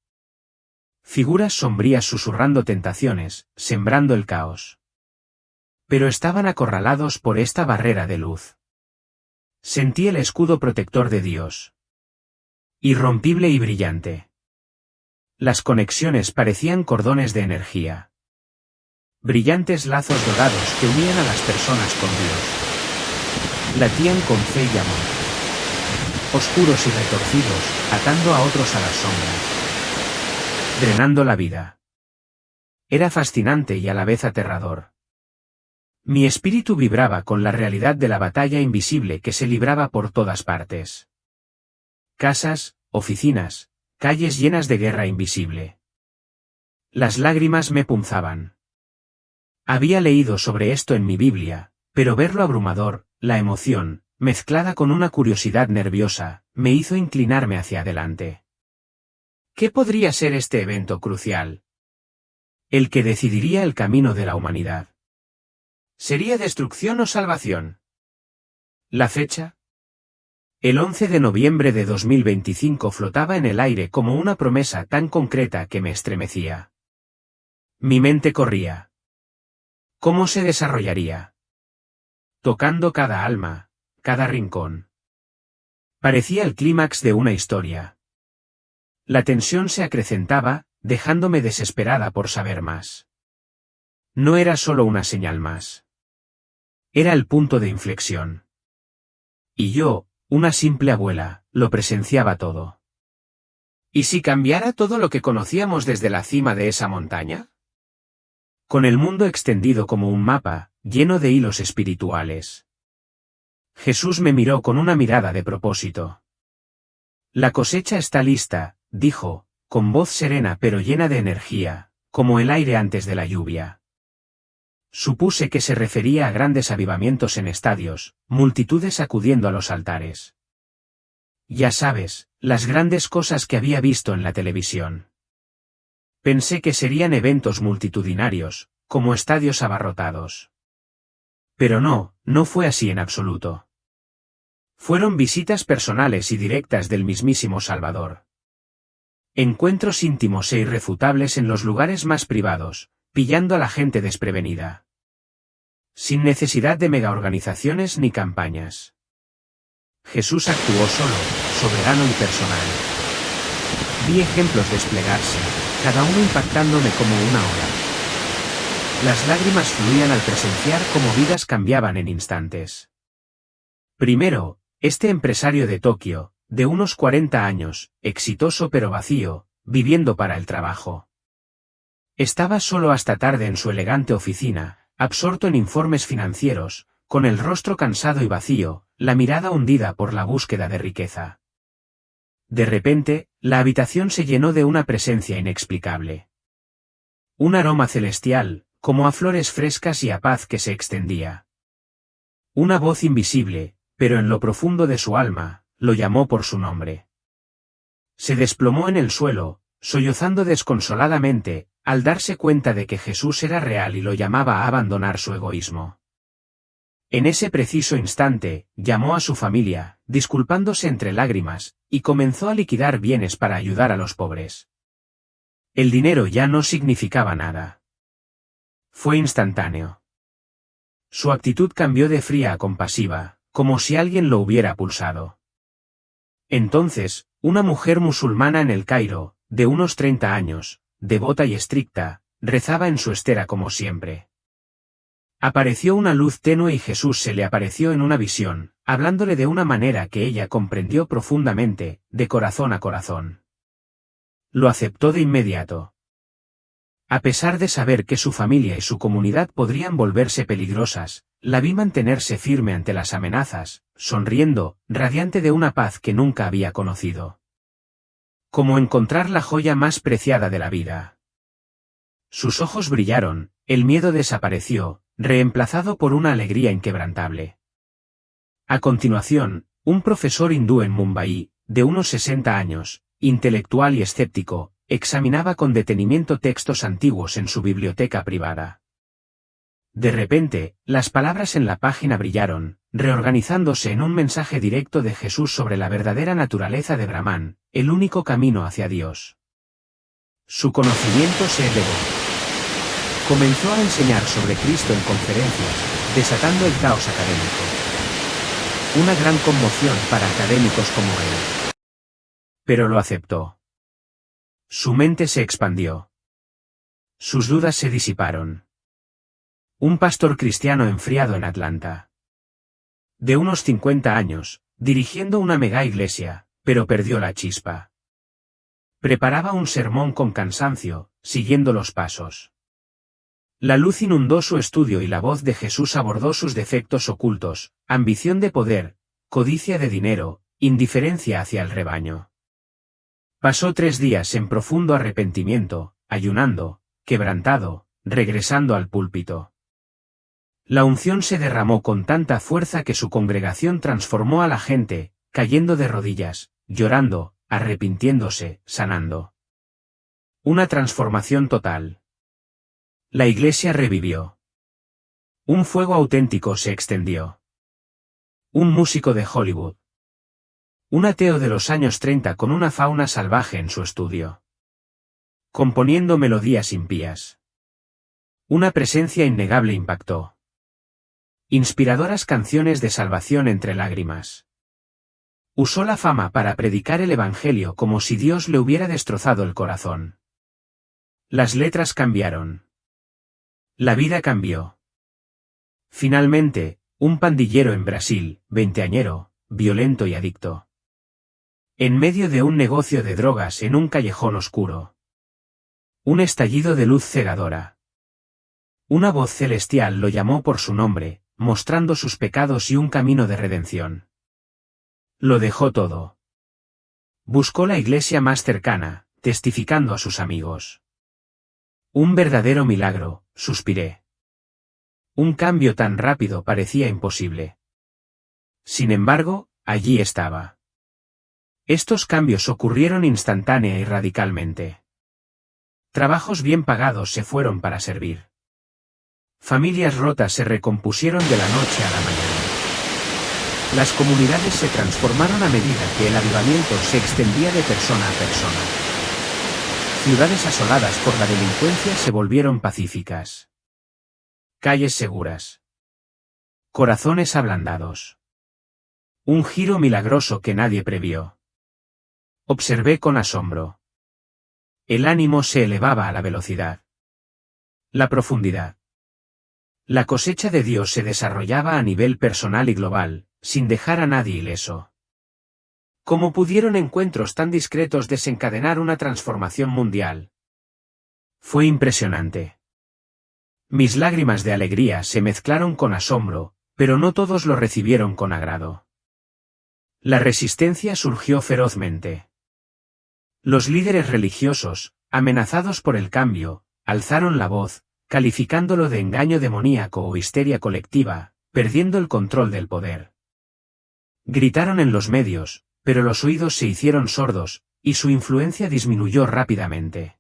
Figuras sombrías susurrando tentaciones, sembrando el caos. Pero estaban acorralados por esta barrera de luz. Sentí el escudo protector de Dios. Irrompible y brillante. Las conexiones parecían cordones de energía. Brillantes lazos dorados que unían a las personas con Dios. Latían con fe y amor. Oscuros y retorcidos, atando a otros a las sombras. Drenando la vida. Era fascinante y a la vez aterrador. Mi espíritu vibraba con la realidad de la batalla invisible que se libraba por todas partes. casas, oficinas, calles llenas de guerra invisible. Las lágrimas me punzaban. Había leído sobre esto en mi Biblia, pero verlo abrumador, la emoción, mezclada con una curiosidad nerviosa, me hizo inclinarme hacia adelante. ¿Qué podría ser este evento crucial? El que decidiría el camino de la humanidad. ¿Sería destrucción o salvación? ¿La fecha? El 11 de noviembre de 2025 flotaba en el aire como una promesa tan concreta que me estremecía. Mi mente corría. ¿Cómo se desarrollaría? Tocando cada alma, cada rincón. Parecía el clímax de una historia. La tensión se acrecentaba, dejándome desesperada por saber más. No era solo una señal más. Era el punto de inflexión. Y yo, una simple abuela, lo presenciaba todo. ¿Y si cambiara todo lo que conocíamos desde la cima de esa montaña? Con el mundo extendido como un mapa, lleno de hilos espirituales. Jesús me miró con una mirada de propósito. La cosecha está lista, dijo, con voz serena pero llena de energía, como el aire antes de la lluvia. Supuse que se refería a grandes avivamientos en estadios, multitudes acudiendo a los altares. Ya sabes, las grandes cosas que había visto en la televisión. Pensé que serían eventos multitudinarios, como estadios abarrotados. Pero no fue así en absoluto. Fueron visitas personales y directas del mismísimo Salvador. Encuentros íntimos e irrefutables en los lugares más privados, pillando a la gente desprevenida. Sin necesidad de megaorganizaciones ni campañas. Jesús actuó solo, soberano y personal. Vi ejemplos desplegarse, cada uno impactándome como una ola. Las lágrimas fluían al presenciar cómo vidas cambiaban en instantes. Primero, este empresario de Tokio, de unos 40 años, exitoso pero vacío, viviendo para el trabajo. Estaba solo hasta tarde en su elegante oficina, absorto en informes financieros, con el rostro cansado y vacío, la mirada hundida por la búsqueda de riqueza. De repente, la habitación se llenó de una presencia inexplicable. Un aroma celestial, como a flores frescas y a paz que se extendía. Una voz invisible, pero en lo profundo de su alma, lo llamó por su nombre. Se desplomó en el suelo, sollozando desconsoladamente, al darse cuenta de que Jesús era real y lo llamaba a abandonar su egoísmo. En ese preciso instante, llamó a su familia, disculpándose entre lágrimas, y comenzó a liquidar bienes para ayudar a los pobres. El dinero ya no significaba nada. Fue instantáneo. Su actitud cambió de fría a compasiva, como si alguien lo hubiera pulsado. Entonces, una mujer musulmana en El Cairo, de unos 30 años, devota y estricta, rezaba en su estera como siempre. Apareció una luz tenue y Jesús se le apareció en una visión, hablándole de una manera que ella comprendió profundamente, de corazón a corazón. Lo aceptó de inmediato. A pesar de saber que su familia y su comunidad podrían volverse peligrosas, la vi mantenerse firme ante las amenazas, sonriendo, radiante de una paz que nunca había conocido. Como encontrar la joya más preciada de la vida. Sus ojos brillaron, el miedo desapareció, reemplazado por una alegría inquebrantable. A continuación, un profesor hindú en Mumbai, de unos 60 años, intelectual y escéptico, examinaba con detenimiento textos antiguos en su biblioteca privada. De repente, las palabras en la página brillaron, reorganizándose en un mensaje directo de Jesús sobre la verdadera naturaleza de Brahman, el único camino hacia Dios. Su conocimiento se elevó. Comenzó a enseñar sobre Cristo en conferencias, desatando el caos académico. Una gran conmoción para académicos como él. Pero lo aceptó. Su mente se expandió. Sus dudas se disiparon. Un pastor cristiano enfriado en Atlanta. De unos 50 años, dirigiendo una mega iglesia, pero perdió la chispa. Preparaba un sermón con cansancio, siguiendo los pasos. La luz inundó su estudio y la voz de Jesús abordó sus defectos ocultos, ambición de poder, codicia de dinero, indiferencia hacia el rebaño. Pasó 3 días en profundo arrepentimiento, ayunando, quebrantado, regresando al púlpito. La unción se derramó con tanta fuerza que su congregación transformó a la gente, cayendo de rodillas, llorando, arrepintiéndose, sanando. Una transformación total. La iglesia revivió. Un fuego auténtico se extendió. Un músico de Hollywood. Un ateo de los años 30 con una fauna salvaje en su estudio. Componiendo melodías impías. Una presencia innegable impactó. Inspiradoras canciones de salvación entre lágrimas. Usó la fama para predicar el evangelio como si Dios le hubiera destrozado el corazón. Las letras cambiaron. La vida cambió. Finalmente, un pandillero en Brasil, veinteañero, violento y adicto. En medio de un negocio de drogas en un callejón oscuro. Un estallido de luz cegadora. Una voz celestial lo llamó por su nombre, mostrando sus pecados y un camino de redención. Lo dejó todo. Buscó la iglesia más cercana, testificando a sus amigos. Un verdadero milagro, suspiré. Un cambio tan rápido parecía imposible. Sin embargo, allí estaba. Estos cambios ocurrieron instantánea y radicalmente. Trabajos bien pagados se fueron para servir. Familias rotas se recompusieron de la noche a la mañana. Las comunidades se transformaron a medida que el avivamiento se extendía de persona a persona. Ciudades asoladas por la delincuencia se volvieron pacíficas. Calles seguras. Corazones ablandados. Un giro milagroso que nadie previó. Observé con asombro. El ánimo se elevaba a la velocidad. La profundidad. La cosecha de Dios se desarrollaba a nivel personal y global, sin dejar a nadie ileso. ¿Cómo pudieron encuentros tan discretos desencadenar una transformación mundial? Fue impresionante. Mis lágrimas de alegría se mezclaron con asombro, pero no todos lo recibieron con agrado. La resistencia surgió ferozmente. Los líderes religiosos, amenazados por el cambio, alzaron la voz, calificándolo de engaño demoníaco o histeria colectiva, perdiendo el control del poder. Gritaron en los medios, pero los oídos se hicieron sordos, y su influencia disminuyó rápidamente.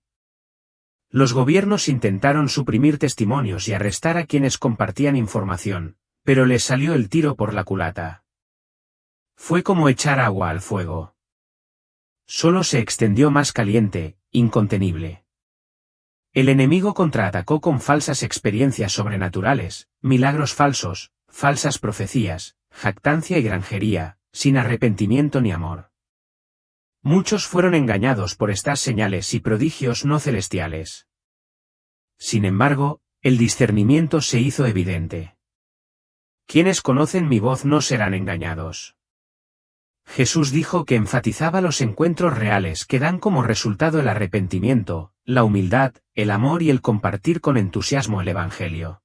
Los gobiernos intentaron suprimir testimonios y arrestar a quienes compartían información, pero les salió el tiro por la culata. Fue como echar agua al fuego. Solo se extendió más caliente, incontenible. El enemigo contraatacó con falsas experiencias sobrenaturales, milagros falsos, falsas profecías, jactancia y granjería, sin arrepentimiento ni amor. Muchos fueron engañados por estas señales y prodigios no celestiales. Sin embargo, el discernimiento se hizo evidente. Quienes conocen mi voz no serán engañados. Jesús dijo que enfatizaba los encuentros reales que dan como resultado el arrepentimiento, la humildad, el amor y el compartir con entusiasmo el Evangelio.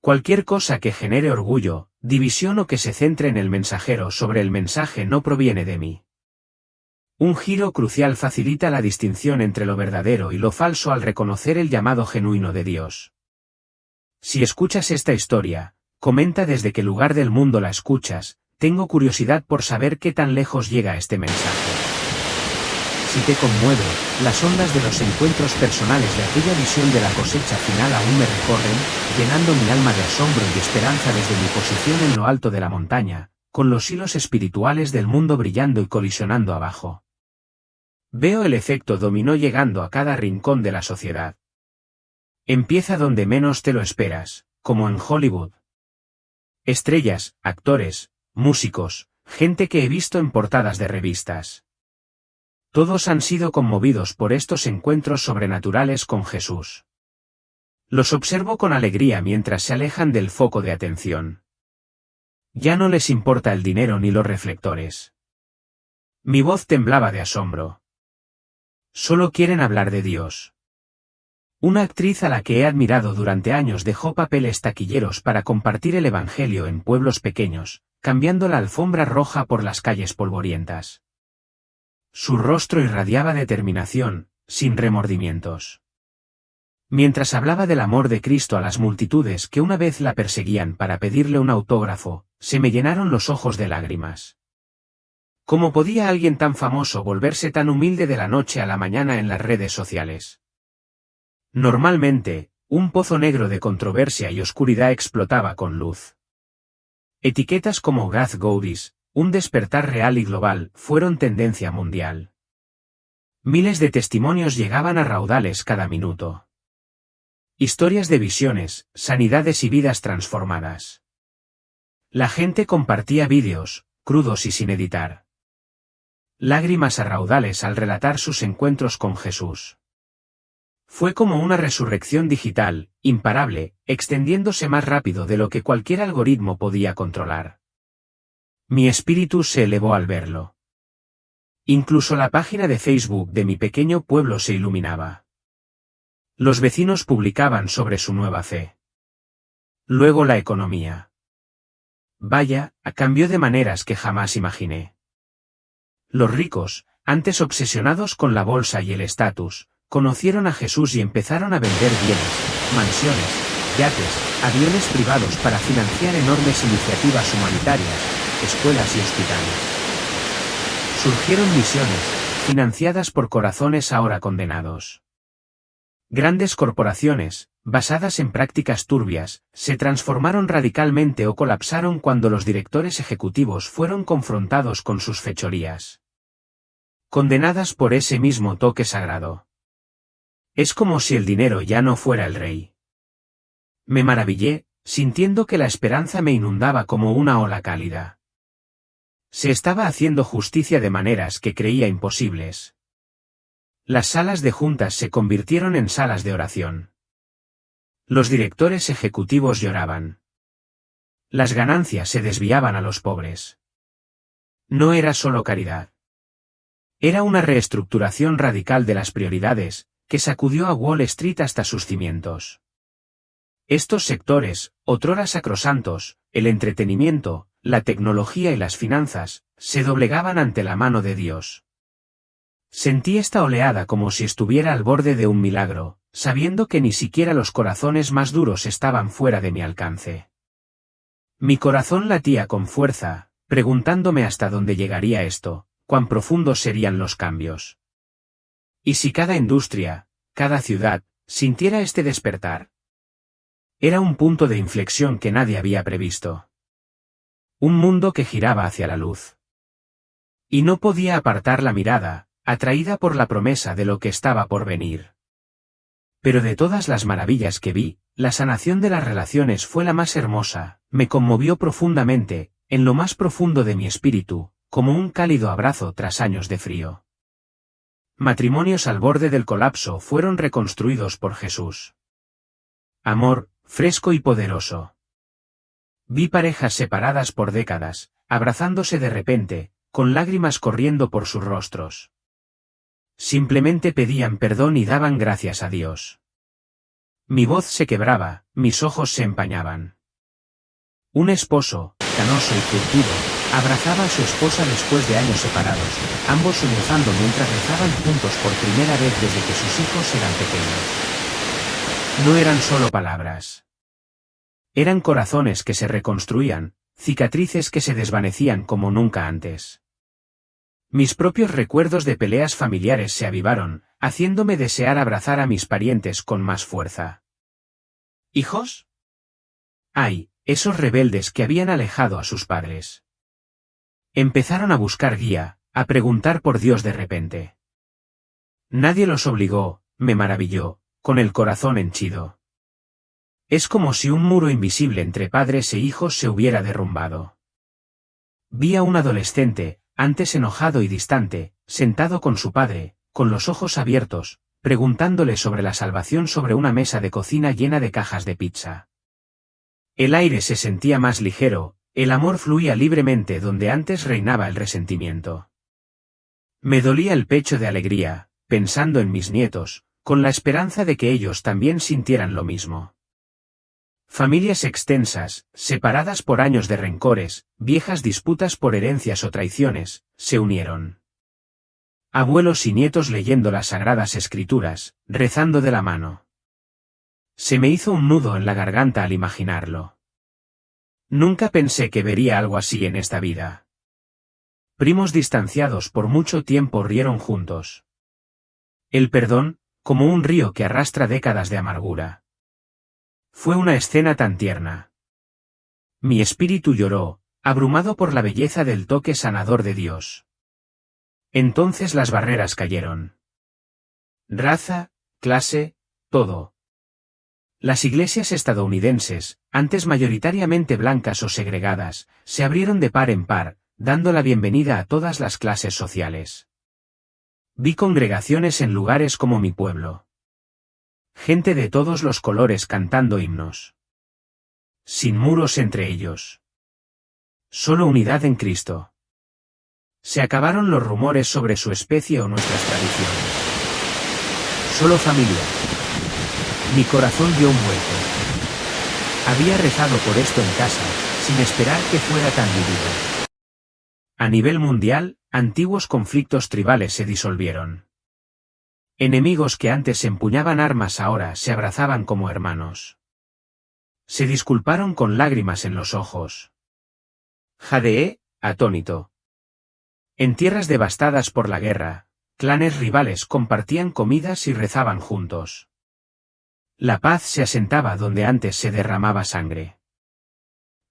Cualquier cosa que genere orgullo, división o que se centre en el mensajero sobre el mensaje no proviene de mí. Un giro crucial facilita la distinción entre lo verdadero y lo falso al reconocer el llamado genuino de Dios. Si escuchas esta historia, comenta desde qué lugar del mundo la escuchas. Tengo curiosidad por saber qué tan lejos llega este mensaje. Si te conmueve, las ondas de los encuentros personales de aquella visión de la cosecha final aún me recorren, llenando mi alma de asombro y esperanza desde mi posición en lo alto de la montaña, con los hilos espirituales del mundo brillando y colisionando abajo. Veo el efecto dominó llegando a cada rincón de la sociedad. Empieza donde menos te lo esperas, como en Hollywood. Estrellas, actores, músicos, gente que he visto en portadas de revistas. Todos han sido conmovidos por estos encuentros sobrenaturales con Jesús. Los observo con alegría mientras se alejan del foco de atención. Ya no les importa el dinero ni los reflectores. Mi voz temblaba de asombro. Solo quieren hablar de Dios. Una actriz a la que he admirado durante años dejó papeles taquilleros para compartir el Evangelio en pueblos pequeños, cambiando la alfombra roja por las calles polvorientas. Su rostro irradiaba determinación, sin remordimientos. Mientras hablaba del amor de Cristo a las multitudes que una vez la perseguían para pedirle un autógrafo, se me llenaron los ojos de lágrimas. ¿Cómo podía alguien tan famoso volverse tan humilde de la noche a la mañana en las redes sociales? Normalmente, un pozo negro de controversia y oscuridad explotaba con luz. Etiquetas como God Goddess, un despertar real y global, fueron tendencia mundial. Miles de testimonios llegaban a raudales cada minuto. Historias de visiones, sanidades y vidas transformadas. La gente compartía vídeos, crudos y sin editar. Lágrimas a raudales al relatar sus encuentros con Jesús. Fue como una resurrección digital, imparable, extendiéndose más rápido de lo que cualquier algoritmo podía controlar. Mi espíritu se elevó al verlo. Incluso la página de Facebook de mi pequeño pueblo se iluminaba. Los vecinos publicaban sobre su nueva fe. Luego la economía. Vaya, cambió de maneras que jamás imaginé. Los ricos, antes obsesionados con la bolsa y el estatus, conocieron a Jesús y empezaron a vender bienes, mansiones, yates, aviones privados para financiar enormes iniciativas humanitarias, escuelas y hospitales. Surgieron misiones, financiadas por corazones ahora condenados. Grandes corporaciones, basadas en prácticas turbias, se transformaron radicalmente o colapsaron cuando los directores ejecutivos fueron confrontados con sus fechorías. Condenadas por ese mismo toque sagrado. Es como si el dinero ya no fuera el rey. Me maravillé, sintiendo que la esperanza me inundaba como una ola cálida. Se estaba haciendo justicia de maneras que creía imposibles. Las salas de juntas se convirtieron en salas de oración. Los directores ejecutivos lloraban. Las ganancias se desviaban a los pobres. No era solo caridad. Era una reestructuración radical de las prioridades, que sacudió a Wall Street hasta sus cimientos. Estos sectores, otrora sacrosantos, el entretenimiento, la tecnología y las finanzas, se doblegaban ante la mano de Dios. Sentí esta oleada como si estuviera al borde de un milagro, sabiendo que ni siquiera los corazones más duros estaban fuera de mi alcance. Mi corazón latía con fuerza, preguntándome hasta dónde llegaría esto, cuán profundos serían los cambios. ¿Y si cada industria, cada ciudad, sintiera este despertar? Era un punto de inflexión que nadie había previsto. Un mundo que giraba hacia la luz. Y no podía apartar la mirada, atraída por la promesa de lo que estaba por venir. Pero de todas las maravillas que vi, la sanación de las relaciones fue la más hermosa, me conmovió profundamente, en lo más profundo de mi espíritu, como un cálido abrazo tras años de frío. Matrimonios al borde del colapso fueron reconstruidos por Jesús. Amor, fresco y poderoso. Vi parejas separadas por décadas, abrazándose de repente, con lágrimas corriendo por sus rostros. Simplemente pedían perdón y daban gracias a Dios. Mi voz se quebraba, mis ojos se empañaban. Un esposo, canoso y curtido, abrazaba a su esposa después de años separados, ambos sollozando mientras rezaban juntos por primera vez desde que sus hijos eran pequeños. No eran solo palabras. Eran corazones que se reconstruían, cicatrices que se desvanecían como nunca antes. Mis propios recuerdos de peleas familiares se avivaron, haciéndome desear abrazar a mis parientes con más fuerza. ¿Hijos? ¡Ay, esos rebeldes que habían alejado a sus padres! Empezaron a buscar guía, a preguntar por Dios de repente. Nadie los obligó, me maravilló, con el corazón henchido. Es como si un muro invisible entre padres e hijos se hubiera derrumbado. Vi a un adolescente, antes enojado y distante, sentado con su padre, con los ojos abiertos, preguntándole sobre la salvación sobre una mesa de cocina llena de cajas de pizza. El aire se sentía más ligero, el amor fluía libremente donde antes reinaba el resentimiento. Me dolía el pecho de alegría, pensando en mis nietos, con la esperanza de que ellos también sintieran lo mismo. Familias extensas, separadas por años de rencores, viejas disputas por herencias o traiciones, se unieron. Abuelos y nietos leyendo las sagradas escrituras, rezando de la mano. Se me hizo un nudo en la garganta al imaginarlo. Nunca pensé que vería algo así en esta vida. Primos distanciados por mucho tiempo rieron juntos. El perdón, como un río que arrastra décadas de amargura. Fue una escena tan tierna. Mi espíritu lloró, abrumado por la belleza del toque sanador de Dios. Entonces las barreras cayeron. Raza, clase, todo. Las iglesias estadounidenses, antes mayoritariamente blancas o segregadas, se abrieron de par en par, dando la bienvenida a todas las clases sociales. Vi congregaciones en lugares como mi pueblo. Gente de todos los colores cantando himnos. Sin muros entre ellos. Solo unidad en Cristo. Se acabaron los rumores sobre su especie o nuestras tradiciones. Solo familia. Mi corazón dio un vuelco. Había rezado por esto en casa, sin esperar que fuera tan vivido. A nivel mundial, antiguos conflictos tribales se disolvieron. Enemigos que antes empuñaban armas ahora se abrazaban como hermanos. Se disculparon con lágrimas en los ojos. Jadeé, atónito. En tierras devastadas por la guerra, clanes rivales compartían comidas y rezaban juntos. La paz se asentaba donde antes se derramaba sangre.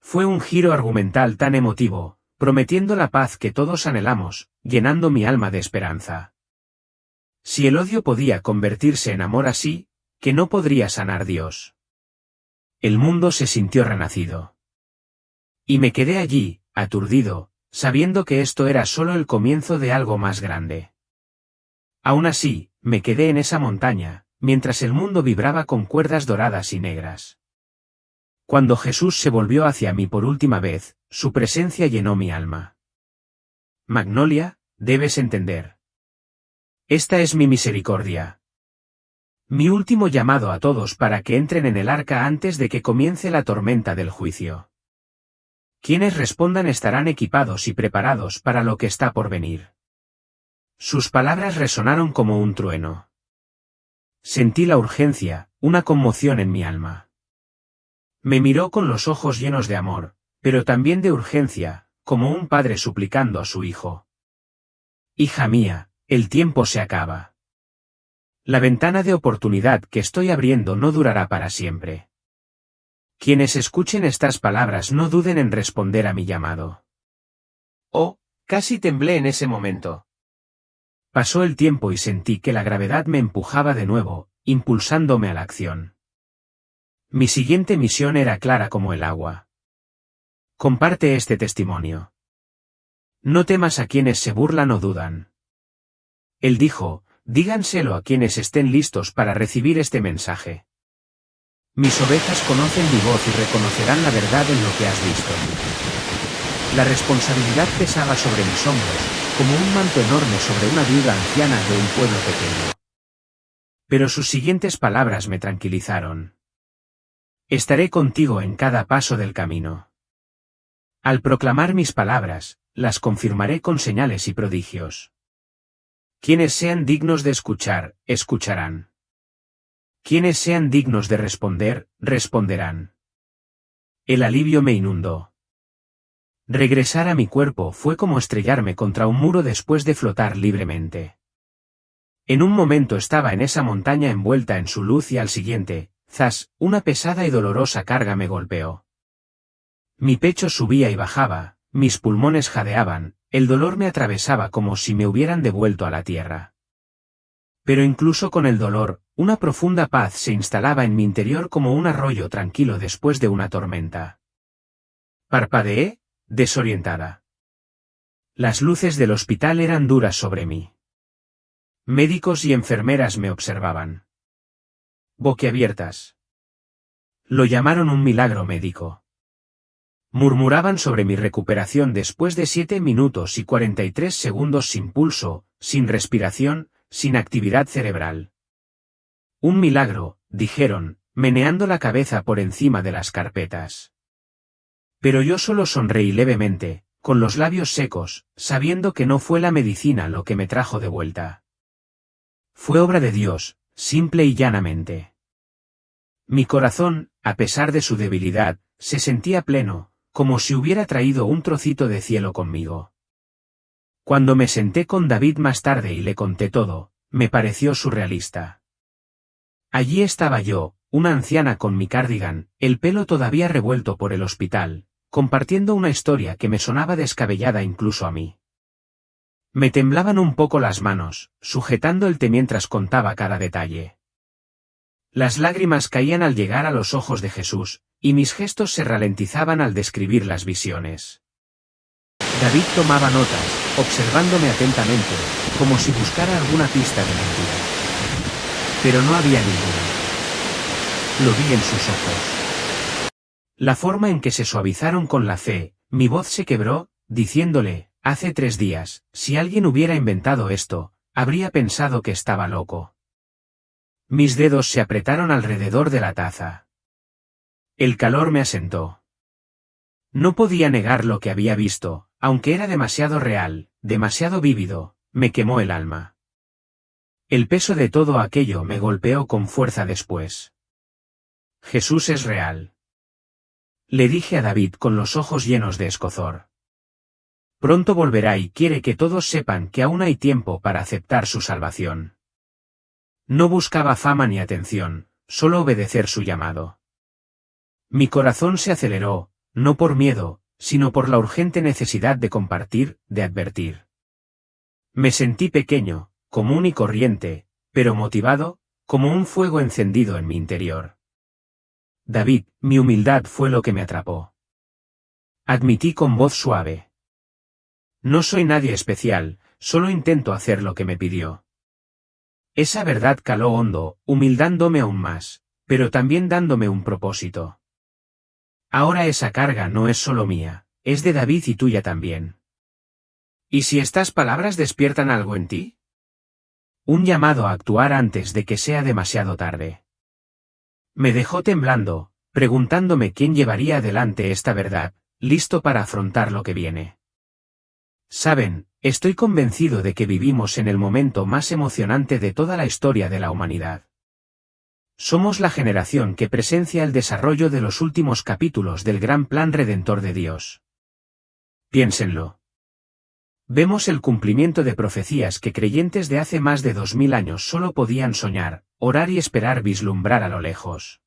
Fue un giro argumental tan emotivo, prometiendo la paz que todos anhelamos, llenando mi alma de esperanza. Si el odio podía convertirse en amor así, ¿qué no podría sanar Dios? El mundo se sintió renacido. Y me quedé allí, aturdido, sabiendo que esto era solo el comienzo de algo más grande. Aún así, me quedé en esa montaña, mientras el mundo vibraba con cuerdas doradas y negras. Cuando Jesús se volvió hacia mí por última vez, su presencia llenó mi alma. Magnolia, debes entender. Esta es mi misericordia. Mi último llamado a todos para que entren en el arca antes de que comience la tormenta del juicio. Quienes respondan estarán equipados y preparados para lo que está por venir. Sus palabras resonaron como un trueno. Sentí la urgencia, una conmoción en mi alma. Me miró con los ojos llenos de amor, pero también de urgencia, como un padre suplicando a su hijo. Hija mía, el tiempo se acaba. La ventana de oportunidad que estoy abriendo no durará para siempre. Quienes escuchen estas palabras no duden en responder a mi llamado. Oh, casi temblé en ese momento. Pasó el tiempo y sentí que la gravedad me empujaba de nuevo, impulsándome a la acción. Mi siguiente misión era clara como el agua. Comparte este testimonio. No temas a quienes se burlan o dudan. Él dijo, díganselo a quienes estén listos para recibir este mensaje. Mis ovejas conocen mi voz y reconocerán la verdad en lo que has visto. La responsabilidad pesaba sobre mis hombros, como un manto enorme sobre una viuda anciana de un pueblo pequeño. Pero sus siguientes palabras me tranquilizaron. Estaré contigo en cada paso del camino. Al proclamar mis palabras, las confirmaré con señales y prodigios. Quienes sean dignos de escuchar, escucharán. Quienes sean dignos de responder, responderán. El alivio me inundó. Regresar a mi cuerpo fue como estrellarme contra un muro después de flotar libremente. En un momento estaba en esa montaña envuelta en su luz y al siguiente, zas, una pesada y dolorosa carga me golpeó. Mi pecho subía y bajaba, mis pulmones jadeaban, el dolor me atravesaba como si me hubieran devuelto a la tierra. Pero incluso con el dolor, una profunda paz se instalaba en mi interior como un arroyo tranquilo después de una tormenta. Parpadeé, desorientada. Las luces del hospital eran duras sobre mí. Médicos y enfermeras me observaban. Boquiabiertas. Lo llamaron un milagro médico. Murmuraban sobre mi recuperación después de 7 minutos y 43 segundos sin pulso, sin respiración, sin actividad cerebral. Un milagro, dijeron, meneando la cabeza por encima de las carpetas. Pero yo solo sonreí levemente, con los labios secos, sabiendo que no fue la medicina lo que me trajo de vuelta. Fue obra de Dios, simple y llanamente. Mi corazón, a pesar de su debilidad, se sentía pleno, como si hubiera traído un trocito de cielo conmigo. Cuando me senté con David más tarde y le conté todo, me pareció surrealista. Allí estaba yo, una anciana con mi cardigan, el pelo todavía revuelto por el hospital, compartiendo una historia que me sonaba descabellada incluso a mí. Me temblaban un poco las manos, sujetando el té mientras contaba cada detalle. Las lágrimas caían al llegar a los ojos de Jesús, y mis gestos se ralentizaban al describir las visiones. David tomaba notas, observándome atentamente, como si buscara alguna pista de mentira. Pero no había ninguna. Lo vi en sus ojos. La forma en que se suavizaron con la fe, mi voz se quebró, diciéndole, hace 3 días, si alguien hubiera inventado esto, habría pensado que estaba loco. Mis dedos se apretaron alrededor de la taza. El calor me asentó. No podía negar lo que había visto, aunque era demasiado real, demasiado vívido, me quemó el alma. El peso de todo aquello me golpeó con fuerza después. Jesús es real. Le dije a David con los ojos llenos de escozor. Pronto volverá y quiere que todos sepan que aún hay tiempo para aceptar su salvación. No buscaba fama ni atención, solo obedecer su llamado. Mi corazón se aceleró, no por miedo, sino por la urgente necesidad de compartir, de advertir. Me sentí pequeño, común y corriente, pero motivado, como un fuego encendido en mi interior. David, mi humildad fue lo que me atrapó. Admití con voz suave. No soy nadie especial, solo intento hacer lo que me pidió. Esa verdad caló hondo, humildándome aún más, pero también dándome un propósito. Ahora esa carga no es solo mía, es de David y tuya también. ¿Y si estas palabras despiertan algo en ti? Un llamado a actuar antes de que sea demasiado tarde. Me dejó temblando, preguntándome quién llevaría adelante esta verdad, listo para afrontar lo que viene. Saben, estoy convencido de que vivimos en el momento más emocionante de toda la historia de la humanidad. Somos la generación que presencia el desarrollo de los últimos capítulos del gran plan redentor de Dios. Piénsenlo. Vemos el cumplimiento de profecías que creyentes de hace más de 2000 años solo podían soñar, orar y esperar vislumbrar a lo lejos.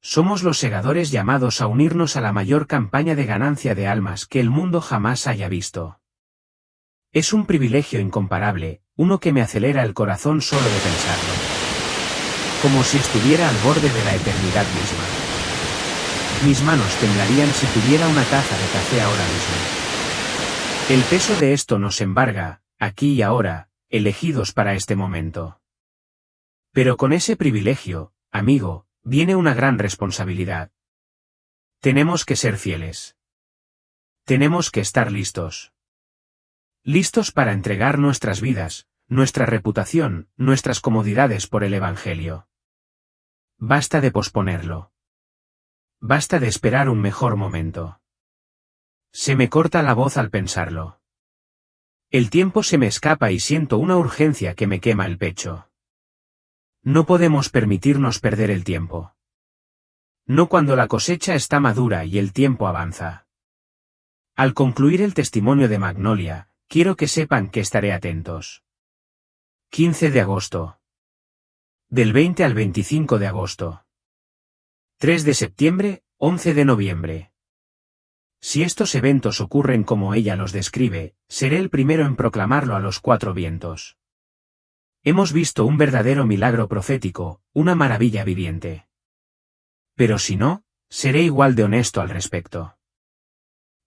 Somos los segadores llamados a unirnos a la mayor campaña de ganancia de almas que el mundo jamás haya visto. Es un privilegio incomparable, uno que me acelera el corazón solo de pensarlo. Como si estuviera al borde de la eternidad misma. Mis manos temblarían si tuviera una taza de café ahora mismo. El peso de esto nos embarga, aquí y ahora, elegidos para este momento. Pero con ese privilegio, amigo, viene una gran responsabilidad. Tenemos que ser fieles. Tenemos que estar listos. Listos para entregar nuestras vidas, nuestra reputación, nuestras comodidades por el Evangelio. Basta de posponerlo. Basta de esperar un mejor momento. Se me corta la voz al pensarlo. El tiempo se me escapa y siento una urgencia que me quema el pecho. No podemos permitirnos perder el tiempo. No cuando la cosecha está madura y el tiempo avanza. Al concluir el testimonio de Magnolia, quiero que sepan que estaré atentos. 15 de agosto. Del 20 al 25 de agosto. 3 de septiembre, 11 de noviembre. Si estos eventos ocurren como ella los describe, seré el primero en proclamarlo a los 4 vientos. Hemos visto un verdadero milagro profético, una maravilla viviente. Pero si no, seré igual de honesto al respecto.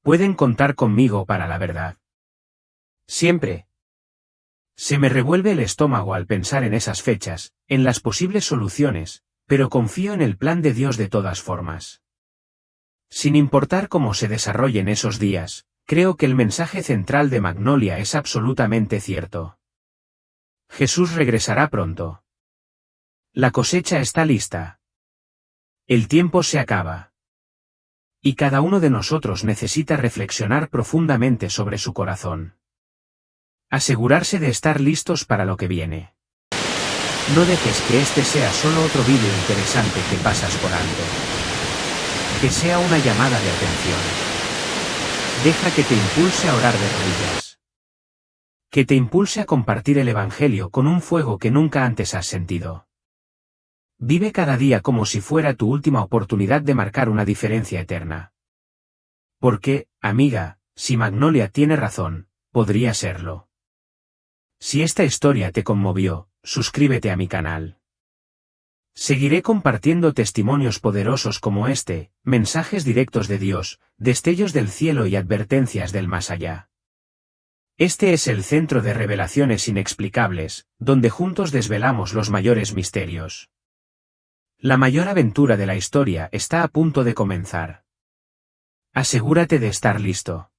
Pueden contar conmigo para la verdad. Siempre. Se me revuelve el estómago al pensar en esas fechas, en las posibles soluciones, pero confío en el plan de Dios de todas formas. Sin importar cómo se desarrollen esos días, creo que el mensaje central de Magnolia es absolutamente cierto. Jesús regresará pronto. La cosecha está lista. El tiempo se acaba. Y cada uno de nosotros necesita reflexionar profundamente sobre su corazón. Asegurarse de estar listos para lo que viene. No dejes que este sea solo otro vídeo interesante que pasas por alto. Que sea una llamada de atención. Deja que te impulse a orar de rodillas. Que te impulse a compartir el Evangelio con un fuego que nunca antes has sentido. Vive cada día como si fuera tu última oportunidad de marcar una diferencia eterna. Porque, amiga, si Magnolia tiene razón, podría serlo. Si esta historia te conmovió, suscríbete a mi canal. Seguiré compartiendo testimonios poderosos como este, mensajes directos de Dios, destellos del cielo y advertencias del más allá. Este es el centro de revelaciones inexplicables, donde juntos desvelamos los mayores misterios. La mayor aventura de la historia está a punto de comenzar. Asegúrate de estar listo.